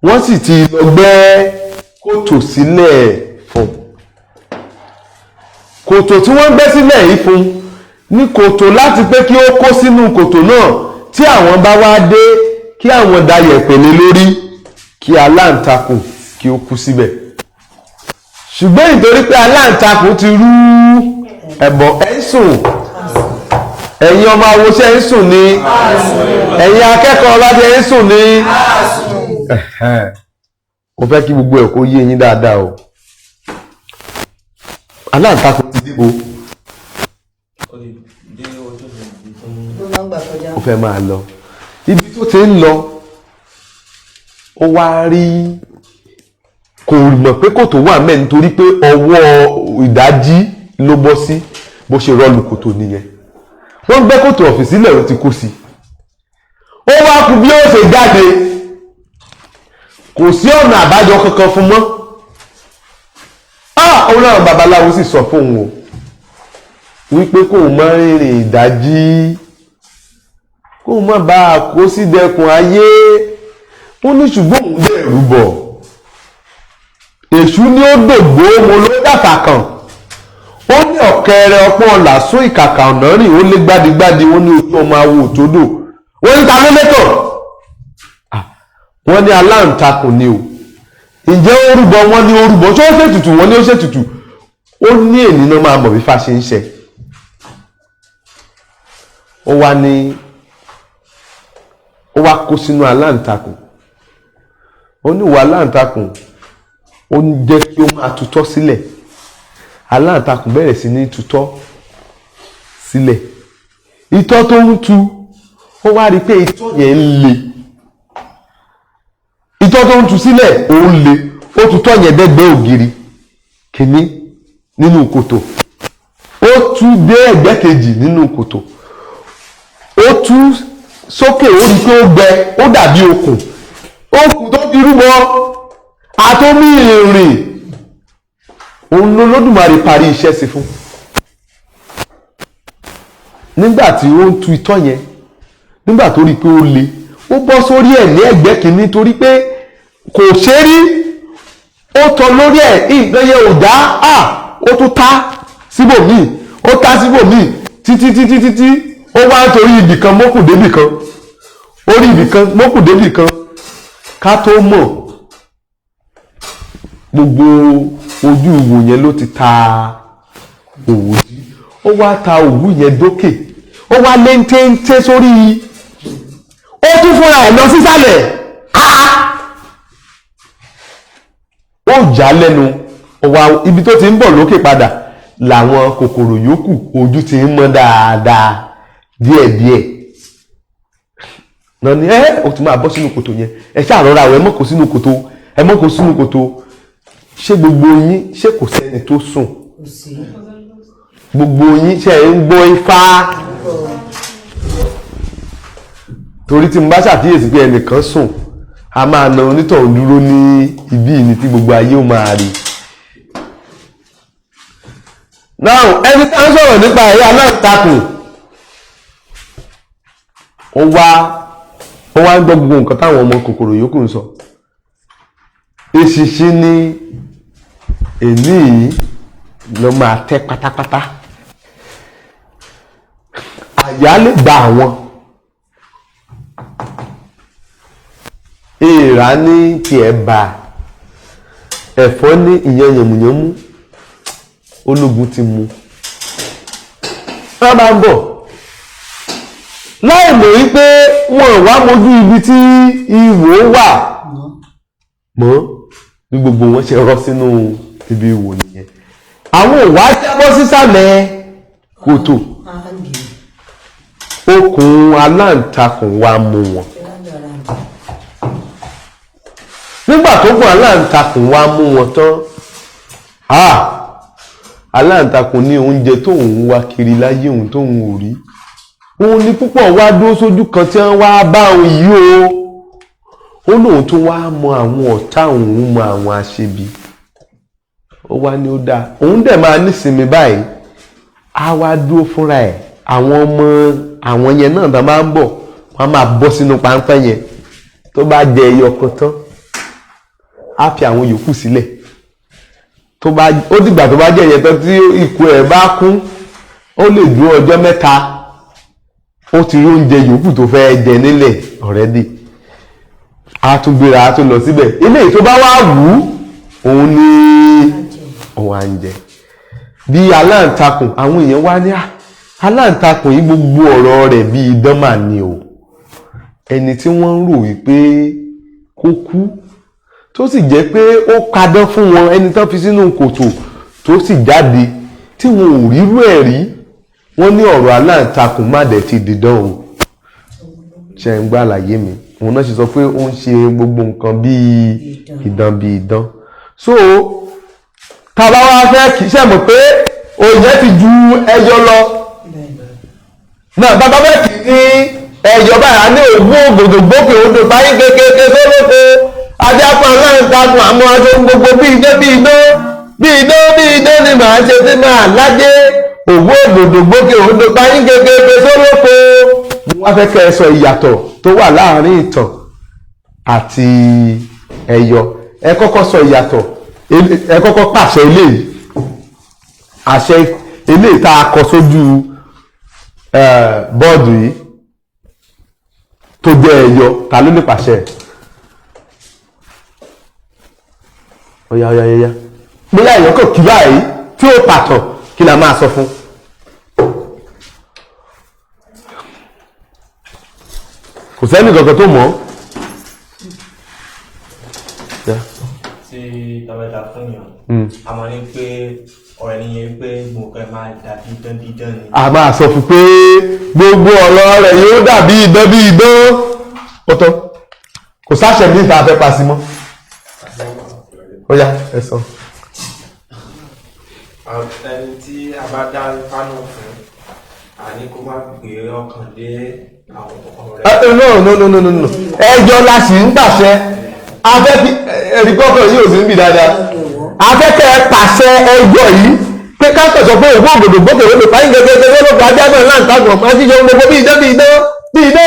wọ́n sì ti lọ gbẹ́ kòtò sílẹ̀ fún. Kòtò tí wọ́n gbẹ́ sílẹ̀ yìí fún ní kòtò láti pé kí ó kó sínú kòtò náà tí àwọn bá wá dé kí àwọn da yẹ̀pẹ̀ lé lórí kí aláǹtakùn kí ó kú síbẹ̀. Ṣùgbọ́n nítorí pé aláǹtakùn ti rú ẹbọ ẹ̀ ń sùn, ẹ̀yin ọmọ awòṣẹ́ ń sùn ni, ẹ̀yin akẹ́kọ̀ọ́ ọlọ́dẹ ń sùn ni. Mo fẹ́ kí gbogbo ẹ̀ kó yé yín dáadáa o. Aláǹtakùn ti dìbò. Ó fẹ́ máa lọ. Ibi tó ti ń lọ, ó wá rí, kò mọ̀ pé kòtò wà mẹ́ nítorí pé ọwọ́ ìdájí ló bọ́ sí, bó ṣe rọ́ọ̀lù kòtò nìyẹn. Wọ́n gbẹ́ kòtò ọ̀fìn sílẹ̀ ló ti kó sí. Ó wá kù bí ó ṣe jáde, kò sí ọ̀nà àbájọ kankan fún mọ́. Ọlọ́run babaláwo sì sọ fún òun wípé kóun má rìnrìn ìdájí, kóun má bá a kó sí dẹkùn ayé. Ó ní ṣùgbọ́n òun lè rúbọ. Èṣù ni ó dògbò mo ló dàfà kan. Ó ní ọ̀kẹ́rẹ́ ọpọ́n làásùn ìkàkà ọ̀nà rìn ó lé gbádigbádi, wọ́n ní ojú ọmọ awo òtódò. Wọ́n ní ta ló létọ̀? Wọ́n ní aláǹtakùn ni o. Ǹjẹ́ ó rúbọ? Wọ́n ní ó rúbọ. Ṣé ó ṣètùtù? Wọ́n ní ó ṣètùtù. Ó ní ènìyàn máa mọ̀ bí fá ṣe ń ṣe. Ó wá kó sínú aláǹtakùn. Ó ní ìwà aláǹtakùn ó ń jẹ́ kí ó máa tutọ́ sílẹ̀. Aláǹtakùn bẹ̀rẹ̀ sí ní tutọ́ sílẹ̀. Itọ́ tó ń tu, ó wá rí pé itọ́ yẹn ń le. Itọ́ tó ń tu sílẹ̀ ó ń le. Ó tutọ́ yẹn dẹ́gbẹ́ ògiri kìíní nínú kòtò. Ó tú dé ẹ̀gbẹ́ kejì nínú kòtò. Ó tú sókè, ó rí pé ó gbẹ, ó dàbí okùn. Okùn tó fi rúbọ àtómí ìrìn. Òun ló Olódùmarè parí iṣẹ́ sí fún. Nígbà tí ó ń tu itọ́ yẹn, nígbà tó rí pé ó le, ó bọ́ sórí ẹ̀ ní ẹ̀gbẹ́ kìíní torí pé kò ṣe rí. Ó tọ́ lórí ẹ̀, nǹkan yẹn ò dá, ó tún tá síbòmíì, ó tá síbòmíì títí ó wá ń torí ibìkan mọ́kù débìkan, orí ibìkan mọ́kù débìkan, ká tó mọ̀ gbogbo ojú ìwò yẹn ló ti ta òwú sí. Ó wá ta òwú yẹn dókè, ó wá lé téńté sórí, ó tún fúnra ẹ̀ lọ sísàlẹ̀. Ó já lẹ́nu, ibi tó ti ń bọ̀ lókè padà làwọn kòkòrò yòókù ojú ti ń mọ́ dáadáa díẹ̀díẹ̀. Náà ni ó ti máa bọ́ sínú kòtò yẹn. Ẹ ṣáà rọra ẹ mọ́ kó sínú kòtò, ẹ mọ́ kó sínú kòtò. Ṣé gbogbo yín, ṣé kò sẹ́ni tó sùn? Gbogbo yín ṣe ń gbọ́ ifá? Torí tí mo bá ṣàkíyèsí pé ẹnìkan sùn, a máa na onítọ̀hún dúró ní ibi ìní tí gbogbo ayé ó máa rí. Now, ẹni tá ń sọ̀rọ̀ nípa ẹ̀yà aláǹtakùn, ó wá ń gbọ́ gbogbo nǹkan táwọn ọmọ kòkòrò yòókù ń sọ. Eṣinṣin ní èní yìí ló máa tẹ́ pátápátá. Àyà lè gba àwọn. Èèrà ní tiẹ̀ bá. Ẹ̀fọ́ ní ìyẹn yànmùyánmú. Ológun ti mú. Wọ́n bá ń bọ̀. Láì mọ̀ wípé wọ́n wá mójú ibi tí ìwò wà mọ́ bí gbogbo wọn ṣe rọ́ sínú ibi ìwò nìyẹn. Àwọn òwá jábọ́ sísàlẹ̀ kòtò. Okùn aláǹtakùn wá mú wọn. Nígbà tó kùn aláǹtakùn wá mú wọn tán, aláǹtakùn ní oúnjẹ tóun wá kiri láyé òun tóun ò rí. Òun ni púpọ̀ wá dúró sójú kan tí wọ́n wá bá òun yìí o. Ó lóun tó wá mọ àwọn ọ̀tá òun, mọ àwọn aṣebi. Ó wá ní ó dáa. Òun dẹ̀ máa nísinmi báyìí. Á wá dúró fúnra ẹ̀. Àwọn ọmọ àwọn yẹn náà tó máa ń bọ̀, wọ́n máa bọ́ sínú páńpẹ́ yẹn. Tó bá jẹ ẹyọ kan tán, á fi àwọn yòókù sílẹ̀. ó dìgbà tó bá jẹ́ ìyẹn tán tí ikú ẹ̀ bá kún ó lè dúró ọjọ́ mẹ́ta ó ti rí oúnjẹ yòókù tó fẹ́ jẹ nílẹ̀ already a tún gbéra a tún lọ síbẹ̀ eléyìí tó bá wá wù ú òun ni òun à ń jẹ bí aláǹtakùn àwọn èèyàn wá ní aláǹtakùn yìí gbogbo ọ̀rọ̀ rẹ̀ bí idán mà ni o ẹni tí wọ́n ń rò wípé kó kú tó sì jẹ́ pé ó kadán fún wọn ẹni tán fi sínú kòtò tó sì jáde tí wọn ò rírú ẹ̀ rí wọ́n ní ọ̀rọ̀ aláǹtakùn má dẹ̀ ti dìdán o ṣe ń gbá àlàyé mi òun náà ṣe sọ pé ó ń ṣe gbogbo nǹkan bíi idán so tàbá wá fẹ́ kì í ṣe mọ̀ pé òye ti ju ẹyọ lọ náà bàbá fẹ́ kì í ní ẹyọ báyà ní òwú ògbòdògbòkè odò báyìí kékeré sólóko ajápọ̀ aláǹtakùn àmọ́ aṣọ gbogbo bí idán ni màá ṣe tí máa lájé òwú ògbòdògbòkè odò báyìí kékeré sólóko wọ́n fẹ́ kẹ́ ẹ sọ ìyàtọ̀ tó wà láàrin ìtàn àti ẹyọ ẹ kọ́kọ́ sọ ìyàtọ̀ ẹ kọ́kọ́ pàṣẹ eléyìí àṣẹ eléyìí tá a kọ sójú bọ́ọ̀dù yìí tó jẹ́ ẹyọ ta ló lè pàṣẹ ọ̀yà bóyá èèyàn kò kí báyìí tí ó pàtàn kí la máa sọ fún. kò sẹ́ni kankan tó mọ̀ tí tọ́wẹ́ta fún yàn a máa ní pé ọ̀rẹ́ nìyẹn pé gbogbo ẹ̀ máa dàbí idán ni. a máa sọ fún pé gbogbo ọ̀rọ̀ rẹ̀ yóò dàbí idán ọ̀tọ̀ kò sáṣẹ ní ìta fẹ́ pa sí mọ́ ó yá ẹ sọ. ẹni tí a bá dá fánà fún àní kó má gbé ọkàn lé àwọn ọ̀rẹ́. no ẹjọ́ la sì ń pàṣẹ afẹ́ kí ẹ̀rí kọ́kọ́ yìí ò sí ń bì dáadáa afẹ́ kẹ́ ẹ pàṣẹ ẹjọ́ yìí pé ká tẹ̀sọ̀ pé òwú ògòdò gbókè ó lè fáyín gẹ́gẹ́ lọ́gbà ajábọ̀ náà nǹkan ọ̀pọ̀ àti ìjọba gbogbo bí idán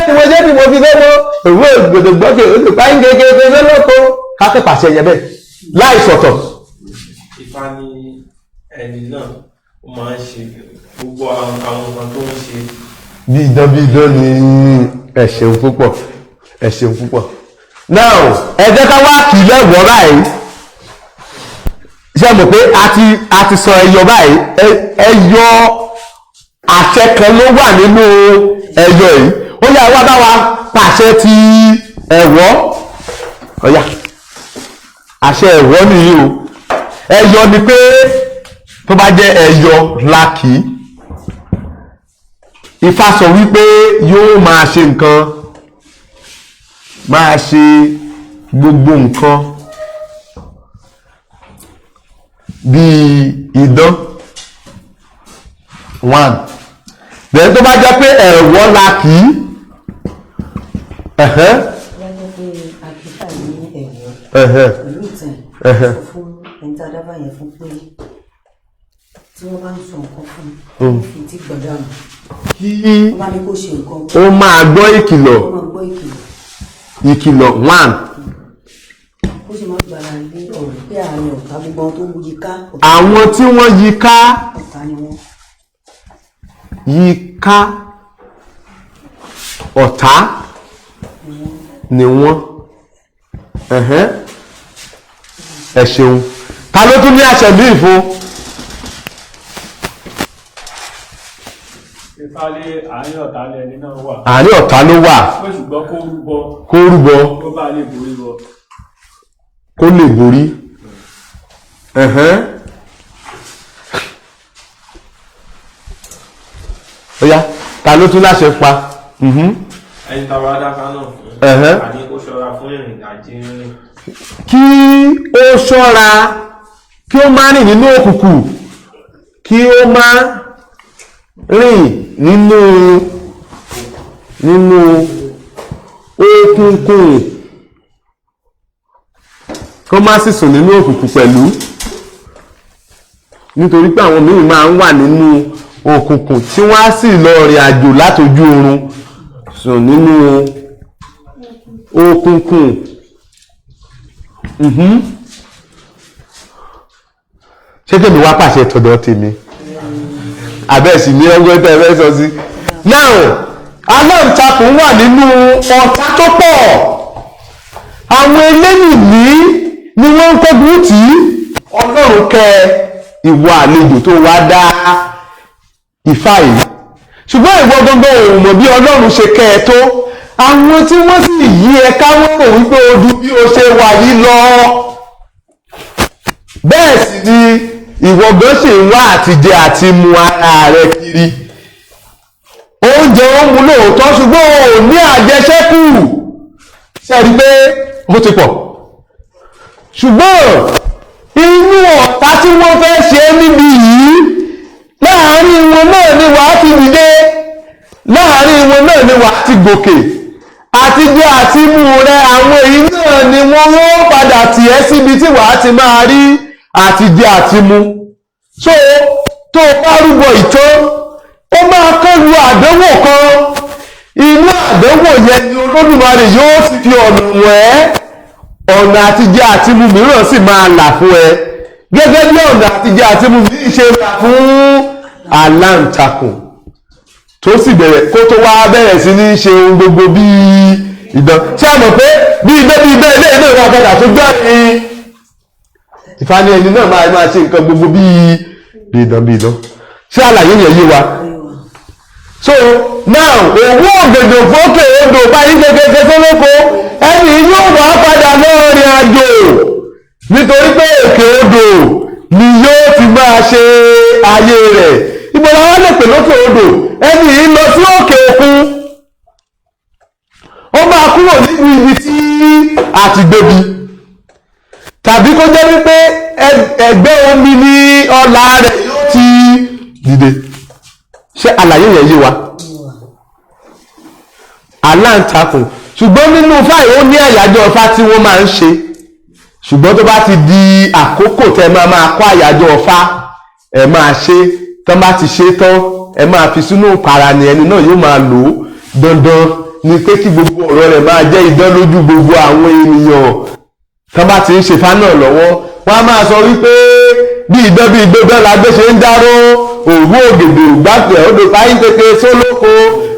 tí mo jẹ́ tí mo fi lọ́wọ́ òwú ògòdò gbókè ó lè fáyín gẹ́gẹ́ lọ́kọ́ ká tẹ̀ pàṣẹ yẹn bẹ́ẹ̀ láì sọ̀tọ̀. Ifá ní ẹni náà ó máa ń ṣe gbogbo àwọn nǹkan tó ń ṣe. bí idán ni ẹ ṣeun púpọ̀ now ẹ jẹ́ ká wá kì í lẹ́wọ̀ báyìí ṣe mọ̀ pé a ti sọ ẹyọ báyìí ẹyọ àṣẹ kan ló wà nínú ẹyọ yìí ó yá wá bá wa pàṣẹ ti ẹ̀wọ̀ ọ̀yà àṣẹ ẹ̀wọ̀ nìyí o ẹyọ ni pé tó bá jẹ́ ẹyọ lákì Ifá sọ wípé yóò máa ṣe nǹkan máa ṣe gbogbo nǹkan bíi idán one then tó bá jẹ́ pé ẹ̀wọ̀ la kì í pẹ̀lú ìtàn fún ẹni tí adábà yẹn fún pé tí wọ́n bá ń sọ nǹkan fún fi tí gbọ̀dọ̀ àmì kí wọ́n bá ní kó ṣe nǹkan ó máa gbọ́ ìkìlọ̀ one ó sì máa gbára lé ọ̀rọ̀ pé àárín ọ̀tá gbogbo tó yí ká àwọn tí wọ́n yí ká ọ̀tá ni wọ́n yí ká ọ̀tá ni wọ́n ẹ ṣeun ta ló tún ní àṣẹ míì fún. ìfàlẹ̀ àárín ọ̀tá lẹ́ni náà wà. àárín ọ̀tá ló wà. pé ṣùgbọ́n kó rúbọ. kó bá lè borí lọ. kó lè borí. ó yá ta ló tún láṣẹ pa. ẹni tàwa dáká náà àní kó ṣọ́ra fún ìrìn àjẹ́ rìn. kí ó ṣọ́ra kí ó má rìn nínú òkùnkùn kí ó má rìn nínú òkùnkùn kó má sì sùn nínú òkùnkùn pẹ̀lú nítorí pé àwọn míì máa ń wà nínú òkùnkùn tí wọ́n á sì lọ rìn àjò látojú oorun sùn nínú òkùnkùn. ṣé kí mi wá pàṣẹ tọ̀dọ̀ tèmi àbẹ́sì ní ọgbẹ́ tẹ́ fẹ́ sọ sí. now aláǹtakùn wà nínú ọ̀tá tó pọ̀ àwọn eléyìí ni wọ́n ń kọ́gbọ́n tí ọlọ́run kẹ ìwọ àlejò tó wá dá Ifá yìí ṣùgbọ́n ìwọ gbogbo òun mọ̀ bí ọlọ́run ṣe kẹ́ ẹ tó àwọn tí wọ́n sì yí ẹ káwọ́ rò wípé o ju bí o ṣe wà yìí lọ bẹ́ẹ̀ sì ni ìwọ gan ṣe ń wá àtijẹ àti mu ara rẹ kiri oúnjẹ ó mu lóòótọ́ ṣùgbọ́n ò ní àjẹṣẹ́kù sẹ́ẹ̀rí pé ó ti pọ̀ ṣùgbọ́n inú ọ̀tá tí wọ́n fẹ́ ṣe níbi yìí láàárín wọn náà ni wàá ti dìde láàárín wọn náà ni wàá ti gòkè àti jẹ àti mú rẹ àwọn èyí náà ni wọ́n ó padà tì ẹ́ síbi tí wàá ti máa rí àti jẹ àti mú so tó bá rúbọ ìtàn ó máa kọlu àdánwò kan inú àdánwò yẹn ni Olódùmarè yóò ti fi ọ̀nà wọ̀n ẹ́ ọ̀nà àtijẹ àti mú mìíràn sì máa là fún ẹ gẹ́gẹ́ bí ọ̀nà àtijẹ àti mú mìíràn ṣe là fún aláǹtakùn tó sì bẹ̀rẹ̀ kó tó wá bẹ̀rẹ̀ sí ní ṣe ohun gbogbo bí idán ṣé a mọ̀ pé bí idán ilé náà wà padà tó gbá ní ìfani ẹni náà máa ṣe nǹkan gbogbo bí idán ṣé àlàyé yẹn yé wa so now owó ògèdè fókè odò báyìí kékeré tó lóko ẹni yóò wá padà lọ́rin àjò nítorí pé òkè odò ni yóò ti máa ṣe ayé rẹ̀ ìbọ̀lá wá lè pè lókè odò ẹni yìí lọ sí òkè òkun ó máa kúrò nínú ibi tí a ti gbébi tàbí kó jẹ́ wípé ẹgbẹ́ omi ní ọlá rẹ̀ yóò ti dìde ṣé àlàyé yẹn yé wa aláǹtakùn ṣùgbọ́n nínú fáì ó ní àyájọ́ ọfá tí wọ́n máa ń ṣe ṣùgbọ́n tó bá ti di àkókò tẹ́ máa kọ́ àyájọ́ ọfá ẹ máa ṣe tán bá ti ṣe tán ẹ máa fi sínú ìpara ni ẹni náà yóò máa lò ó dandan ni pé kí gbogbo ọ̀rọ̀ rẹ̀ máa jẹ́ idán lójú gbogbo àwọn ènìyàn tán bá ti ń ṣe fá náà lọ́wọ́ wọ́n á máa sọ wípé bí idán la gbé ṣe ń dáró òwú ògèdè ògbàpẹ̀ odò fáyín kékeré sólóko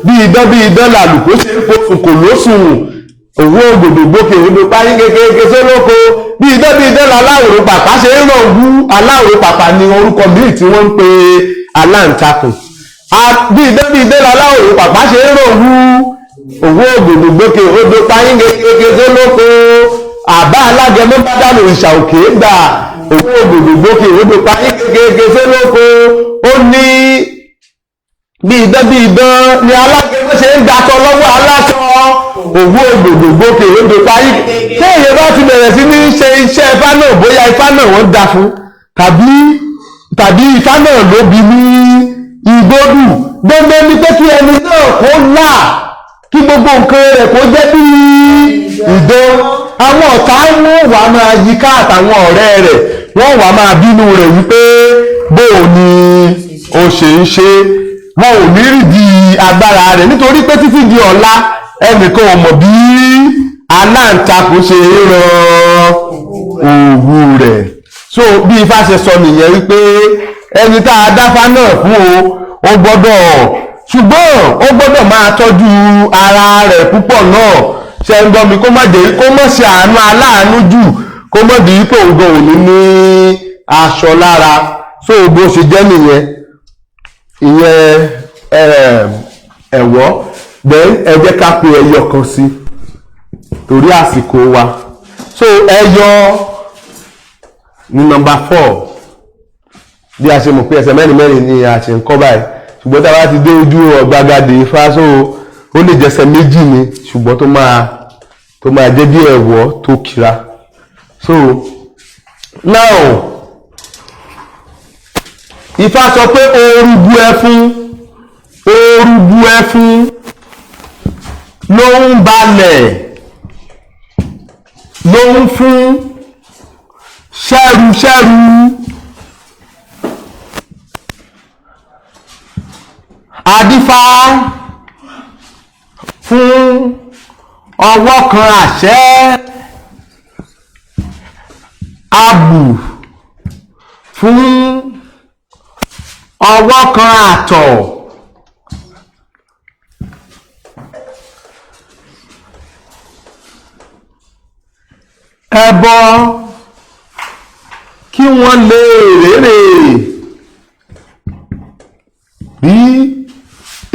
bí idán làlùkò ṣe ń fòsùn kò lóṣùn òwú ògèdè gbókè odò fáyín kékeré sólóko bí idán láláwòrán pàpà ṣe ń ràn wú aláwòrán pàpà ni orúkọ míì tí wọ́n ń pe aláǹtakùn bí idán láláwòrán pàpà ṣe ń ràn wú òwú ògèdè gbókè odò fáyín kékeré sólóko àbá alágẹmọ bá dànù ìṣà òkè gbà òwú ògèdè gbókè odò fáyín kékeré sólóko ó ní bí idán ni alágẹmọ ṣe ń gbàtọ lọ́wọ́ aláṣọ òwú ògbògbò gbókè odò parí tí èyí bá ti bẹ̀rẹ̀ sí ní ṣe iṣẹ́ ifá náà bóyá ifá náà wọ́n dá fún tàbí ifá náà ló bí ní ìgbódù gbogbo ní pé kí ẹni náà kó là kí gbogbo nǹkan rẹ̀ kó jẹ́ bí idán àwọn ọ̀tá wọn wà máa yíká àtàwọn ọ̀rẹ́ rẹ̀ wọ́n wà máa bínú rẹ̀ wípé bóò ni ó ṣe ń ṣe wọn ò ní rí di agbára rẹ̀ nítorí pé títí di ọ̀la ẹnìkan ò mọ̀ bí aláǹtakùn ṣe ran òwú rẹ̀ so bí ifá ṣe sọ nìyẹn wípé ẹni tá a dáfá náà fún ó gbọ́dọ̀ ṣùgbọ́n ó gbọ́dọ̀ máa tọ́jú ara rẹ̀ púpọ̀ náà ṣe ń gbọ́ mi kó má ṣe àánú aláàánú jù kó má di ipò ògbọ́n òní ní aṣọ lára so bó ṣe jẹ́ nìyẹn ìyẹn ẹ̀wọ́ then ẹ jẹ́ ká pe ẹyọ kan sí torí àsìkò wa so ẹyọ ní nọ́mbà 4 bí a ṣe mọ̀ pé ẹsẹ̀ mẹ́rin ni a ṣe ń kọ́ báyìí ṣùgbọ́n tá a bá ti dé ojú ọ̀gbagadè Ifá so ó lè jẹ́sẹ̀ méjì ni ṣùgbọ́n tó máa jẹ́ bí ẹ̀wọ́ tó kira so now Ifá sọ pé ooru bu ẹfun ló ń balẹ̀ ló ń fún ṣẹ́rúṣẹ́rú adífá fún ọwọ́ kan àṣẹ abù fún ọwọ́ kan àtọ̀. Ẹbọ kí wọ́n lè rèrè bí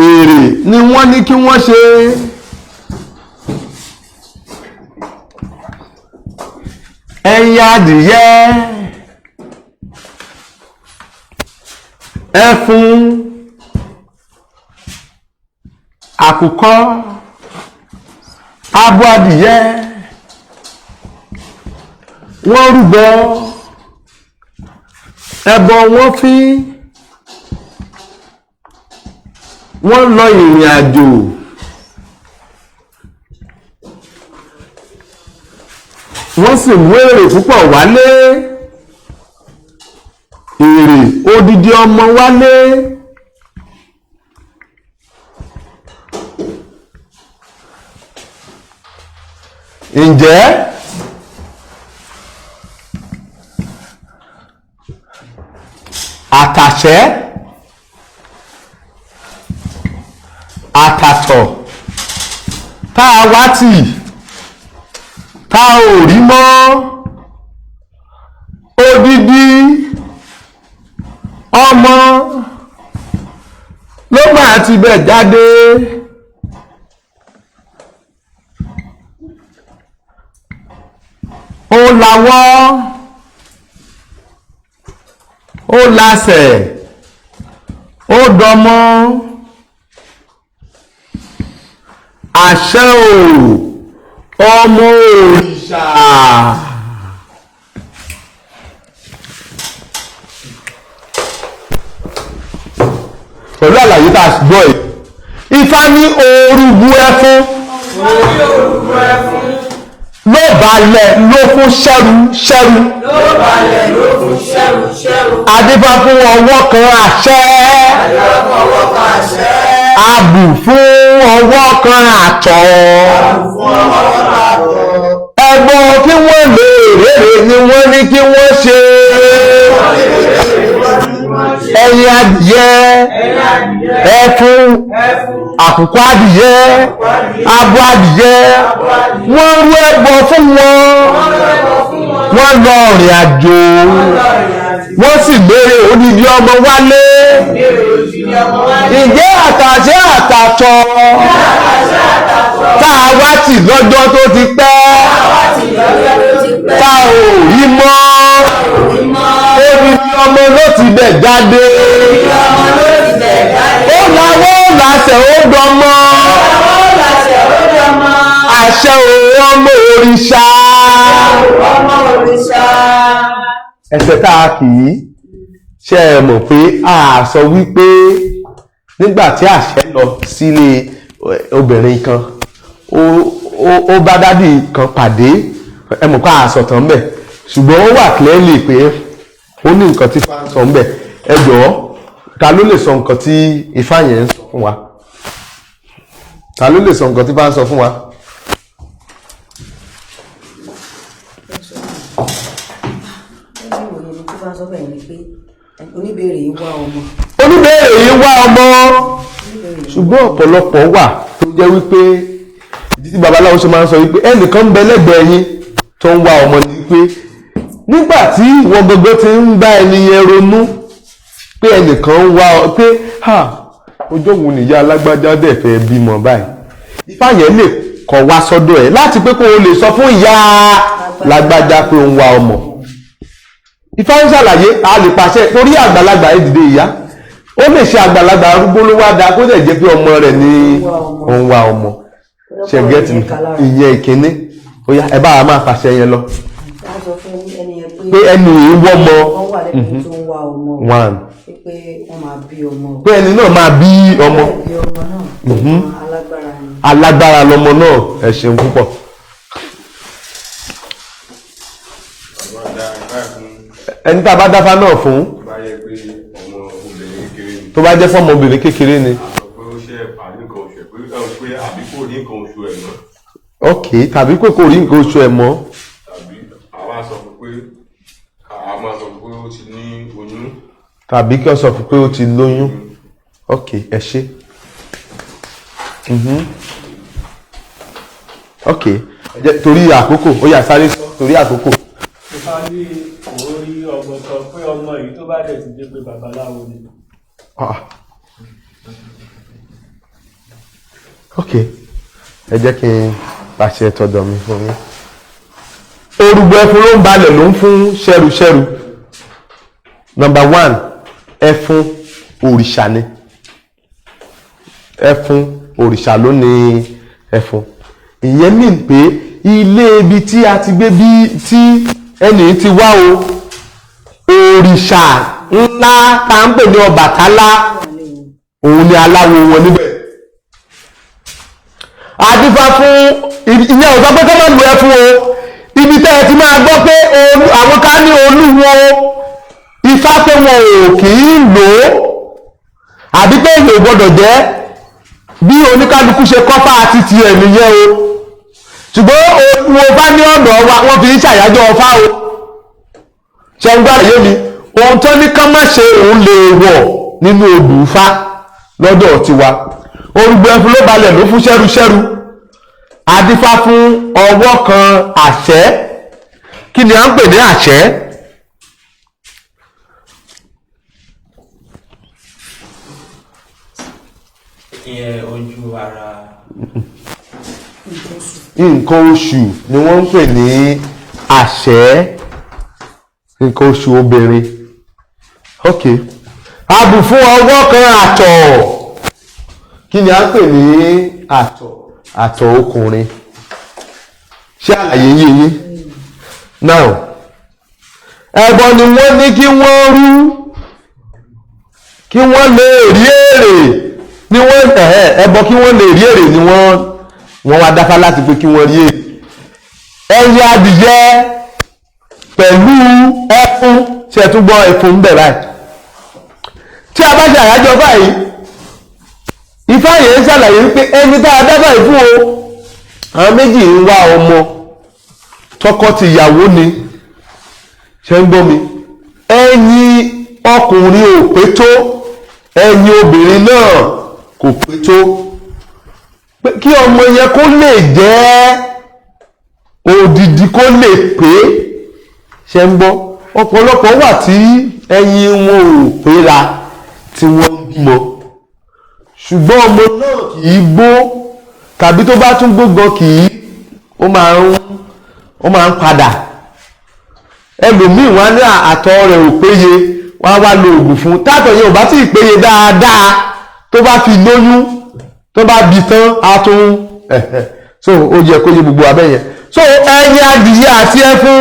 èrè ni wọ́n ní kí wọ́n ṣe. Ẹyin adìyẹ ẹfun àkùkọ abo adìyẹ wọ́n rúbọ ẹbọ wọ́n fi wọ́n lọ ìrìn àjò wọ́n sì mú èrè púpọ̀ wálé, èrè odidi ọmọ wálé. Ǹjẹ́ àtàṣẹ́ àtàtọ̀ tá a wá tì tá ò rí mọ́ odidi ọmọ ló máa ti bẹ̀ jáde. Ó lawọ́ ó lasẹ̀ ó dọmọ àṣẹ ọmọ òrìṣà. Pẹ̀lú àlàyé tá a gbọ́ yìí, Ifá ní orúgbó ẹfún ló balẹ̀ ló fún ṣẹ́rú ṣẹ́rú. Ló balẹ̀ ló fún ṣẹ́rú ṣẹ́rú. Adífá fún ọwọ́ kan àṣẹ. Adífá fún ọwọ́ kan àṣẹ. Abù fún ọwọ́ kan àtọ̀. Abù fún ọwọ́ kan àtọ̀. Ẹbọ kí wọ́n lè rèrè ni wọ́n ní kí wọ́n ṣe. Ẹyin adìyẹ ẹfun àkùkọ adìyẹ abo adìyẹ wọ́n rú ẹbọ fún wọn, wọ́n lọ rìn àjò wọ́n sì gbére odidi ọmọ wálé. Ǹjẹ́ àtàṣe àtàtọ̀ tá a wá tì lọ́jọ́ tó ti pẹ́ tá ò rí mọ́ odidi ọmọ ló ti bẹ̀ jáde. Ó lawọ́ ó làṣẹ ó dọmọ àṣẹ ọmọ òrìṣà. Ẹsẹ̀ tá a kì í ṣe é mọ̀ pé a sọ wípé nígbà tí àṣẹ lọ sílé obìnrin kan ó bá dádì kan pàdé, ẹ mọ̀ pé a sọ̀tàn ń bẹ̀, ṣùgbọ́n ó wà clearly pé ó ní nǹkan tí Ifá ń sọ ń bẹ̀. Ẹ jọ̀ọ́, ta ló lè sọ nǹkan tí Ifá yẹn ń sọ fún wa? Ta ló lè sọ nǹkan tí Ifá ń sọ fún wa? Oníbèrè yìí wá ọmọ. Oníbèrè yìí wá ọmọ, ṣùgbọ́n ọ̀pọ̀lọpọ̀ wà tó jẹ́ wípé ìdí tí babaláwo ṣe máa ń sọ wípé ẹnìkan ń bẹ lẹ́gbẹ̀ẹ́ yín tó ń wá ọmọ ni pé nígbà tí ìwọ gbogbo ti ń bá ẹni yẹn ronú pé ẹnìkan ń wá ọ pé ọjọ́ wo nìyá alágbájá dẹ̀ fẹ́ bímọ báyìí, Ifá yẹn lè kọ̀ wá sọ́dọ̀ ẹ̀ láti pé kó o lè sọ fún ìyá lágbájá pé ó ń wá ọmọ. Ifá ń ṣàlàyé a lè pàṣẹ torí àgbàlagbà ìdìde ìyá, ó lè ṣe àgbàlagbà arúgbó ló wá dáa kó dẹ̀ jẹ́ pé ọmọ rẹ̀ ní ó ń wá ọmọ. Ṣe gẹ́tì ìyẹn ìkíní, ó yá ẹ bá wa máa pàṣẹ yẹn lọ. Pé ẹni yìí wọ́mọ one pé ẹni náà máa bí ọmọ alágbára lọmọ náà. Ẹ ṣeun púpọ̀. Ẹni tá a bá dáfá náà fún tó bá jẹ́ fọ́mọ obìnrin kékeré ni. Ok, tàbí pé kò rí nǹkan oṣù ẹ̀ mọ́. Tàbí àwa sọ pé a máa sọ pé ó ó ti ní oyún. Tàbí kí ó sọ pé ó ti lóyún. Ok, ẹ ṣé. Ok, torí àkókò ó yá sáré sọ torí àkókò. Ifá ní orí ọgbọ̀tọ̀ pé ọmọ yìí tó bá dẹ̀ ti dé pé babaláwo ni. Ok, ẹ jẹ́ kí n pàṣẹ tọ̀dọ̀ mi fún yín. Orúgbó ẹfun ló ń balẹ̀ ló ń fún ṣẹ́rùṣẹ́rù. Number 1, ẹfun òrìṣà ni. Ẹfun òrìṣà ló ní ẹfun. Ìyẹn mean pé ilé ibi tí a ti gbé bí tí ẹni ti wá o, òrìṣà ńlá tá ń pè ní Ọbàtálá, òun ni aláwo wọn níbẹ̀. Adífá fún ìyẹn ò sọ pé kọ́ máa lu ẹfun o, ibi tẹ́ ẹ ti máa gbọ́ pé àwọn ká ní olúwo Ifá pé wọn ò kì í lò ó, àbí pé èyí ò gbọdọ̀ jẹ́ bí oníkálukú ṣe kọ́fà àti ti ẹ̀ nìyẹn o, ṣùgbọ́n olúwo bá ní ọ̀dọ̀ wa wọ́n fi ń ṣàyájọ́ ọfá o. ṣe ń gbára yé mi, ohun tó ní ká má ṣe òun lè wọ̀ nínú odù Ifá lọ́dọ̀ tiwa. Orúgbó ẹfun ló balẹ̀ ló fún ṣẹ́rúṣẹ́rú. Adífá fún ọwọ́ kan àṣẹ. Kí ni à ń pè ní àṣẹ? Ojú ara. Nǹkan oṣù ni wọ́n ń pè ní àṣẹ. Nǹkan oṣù obìnrin. Ok. Abù fún ọwọ́ kan àtọ̀. Kí ni à ń pè ní àtọ̀? Àtọ̀ ọkùnrin. Ṣé àlàyé yé yín? Now, ẹbọ ni wọ́n ní kí wọ́n rú, kí wọ́n lè rí èrè, ni wọ́n ẹbọ kí wọ́n lè rí èrè ni wọ́n wá dáfá láti pé kí wọ́n rí èrè. Ẹyẹ adìyẹ pẹ̀lú ẹfun, ṣe tún gbọ́ ẹfun ń bẹ̀ báyìí. Tí a bá ṣe àyájọ́ báyìí, Ifá yẹn ṣàlàyé wípé ẹni tá a dábàá ìfún o, àwọn méjì ń wá ọmọ, tọkọ-tìyàwó ni, ṣe ń gbọ́ mi, ẹyin ọkùnrin ò pé tó, ẹyin obìnrin náà kò pé tó, kí ọmọ yẹn kó lè jẹ́ òdìdí kó lè pé, ṣe ń gbọ́, ọ̀pọ̀lọpọ̀ wà tí ẹyin wọn ò péra tí wọ́n ń bímọ, ṣùgbọ́n ọmọ náà kìí gbó, tàbí tó bá tún gbógan kìí, ó máa ń padà. Ẹlòmíì wọ́n ní àtọ̀ rẹ̀ ò péye, wọ́n wá lo oògùn fún, tátọ̀ yẹn ò bá tí ì péye dáadáa, tó bá fi lóyún, tó bá bí tán á tún so ó yẹ kó yé gbogbo abẹ́ yẹn. So ẹyin adìyẹ àti ẹfun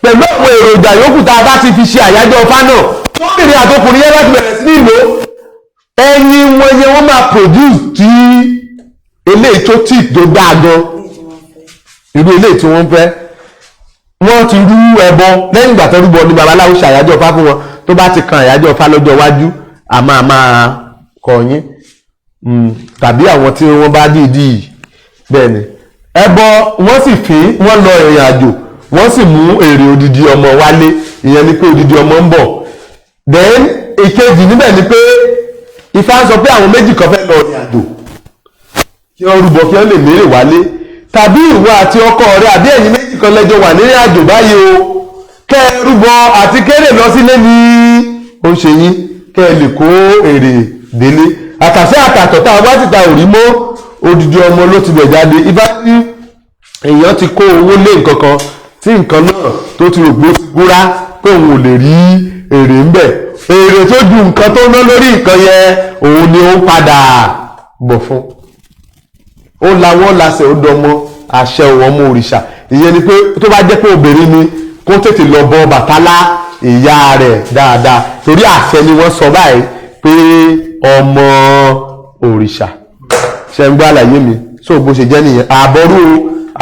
pẹ̀lú àwọn èròjà yòókù tá a bá ti fi ṣe àyájọ́ Ifá náà, tóbìnrin àtọkùnrin yẹn láti bẹ̀rẹ̀ sí ní ìlò, ẹyin wọn yẹn wọ́n máa produce tí eléyìí tó tì tó dáa gan, irú eléyìí tí wọ́n fẹ́. Wọ́n ti rú ẹbọ, lẹ́yìn ìgbà tó rúbọ ní babaláwo ṣàyájọ́ Ifá fún wọn, tó bá ti kan àyájọ́ Ifá lọ́jọ́ iwájú a máa kọ̀yìn, tàbí àwọn tí wọ́n bá dìídì bẹ́ẹ̀ ni. Ẹbọ wọ́n sì wọ́n lọ ìrìn àjò, wọ́n sì mú èrè odidi ọmọ wálé, ìyẹn ni pé odidi ọmọ ń bọ̀. Then ìkejì níbẹ̀ ni pé Ifá ń sọ pé àwọn méjì kan fẹ́ lọ ìrìn àjò, kí wọ́n rúbọ kí wọ́n lè mérè wálé, tàbí ìwọ àti ọkọ rẹ àbí ẹ̀yin méjì kan lẹ́jọ́ wà nírìn àjò báyìí o, kẹ́ ẹ rúbọ àti kéré lọ sílé ní ó ń ṣe yín, kẹ́ ẹ lè kó èrè délé. Àtàṣe àtàtọ̀ tá a bá ti ta òrí mọ́ odidi ọmọ ló ti bẹ̀ jáde. Ifá ní èèyàn ti kó owó lé nǹkan kan tí nǹkan náà tó ti rògbò ti gúnrá pé òun ò lè rí èrè ń bẹ̀, èrè tó ju nǹkan tó ná lórí nǹkan yẹn òun ni ó ń padà bọ̀ fún. Ó lawọ́ lasẹ̀ ó dọmọ àṣẹ òun ọmọ òrìṣà. Ìyẹn ni pé tó bá jẹ́ pé obìnrin ni kó tètè lọ bọ Ọbàtálá ìyá rẹ̀ dáadáa, torí àṣẹ ni wọ́n sọ báyìí pé ọmọ òrìṣà. Ṣé ń gbọ́ àlàyé mi? So bó ṣe jẹ́ nìyẹn, àbọ̀rú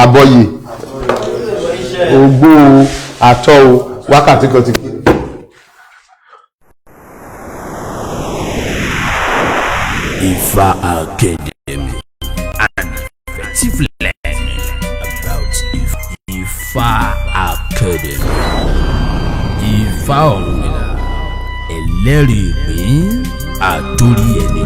àbọ̀yè ògbó àtọ́ wákàtí kan ti kí. Ifá Academy, an effective learning about Ifá Academy. Ifá Ọ̀rúnmìlà. ẹlẹ́rìí ìpín àtórí ẹni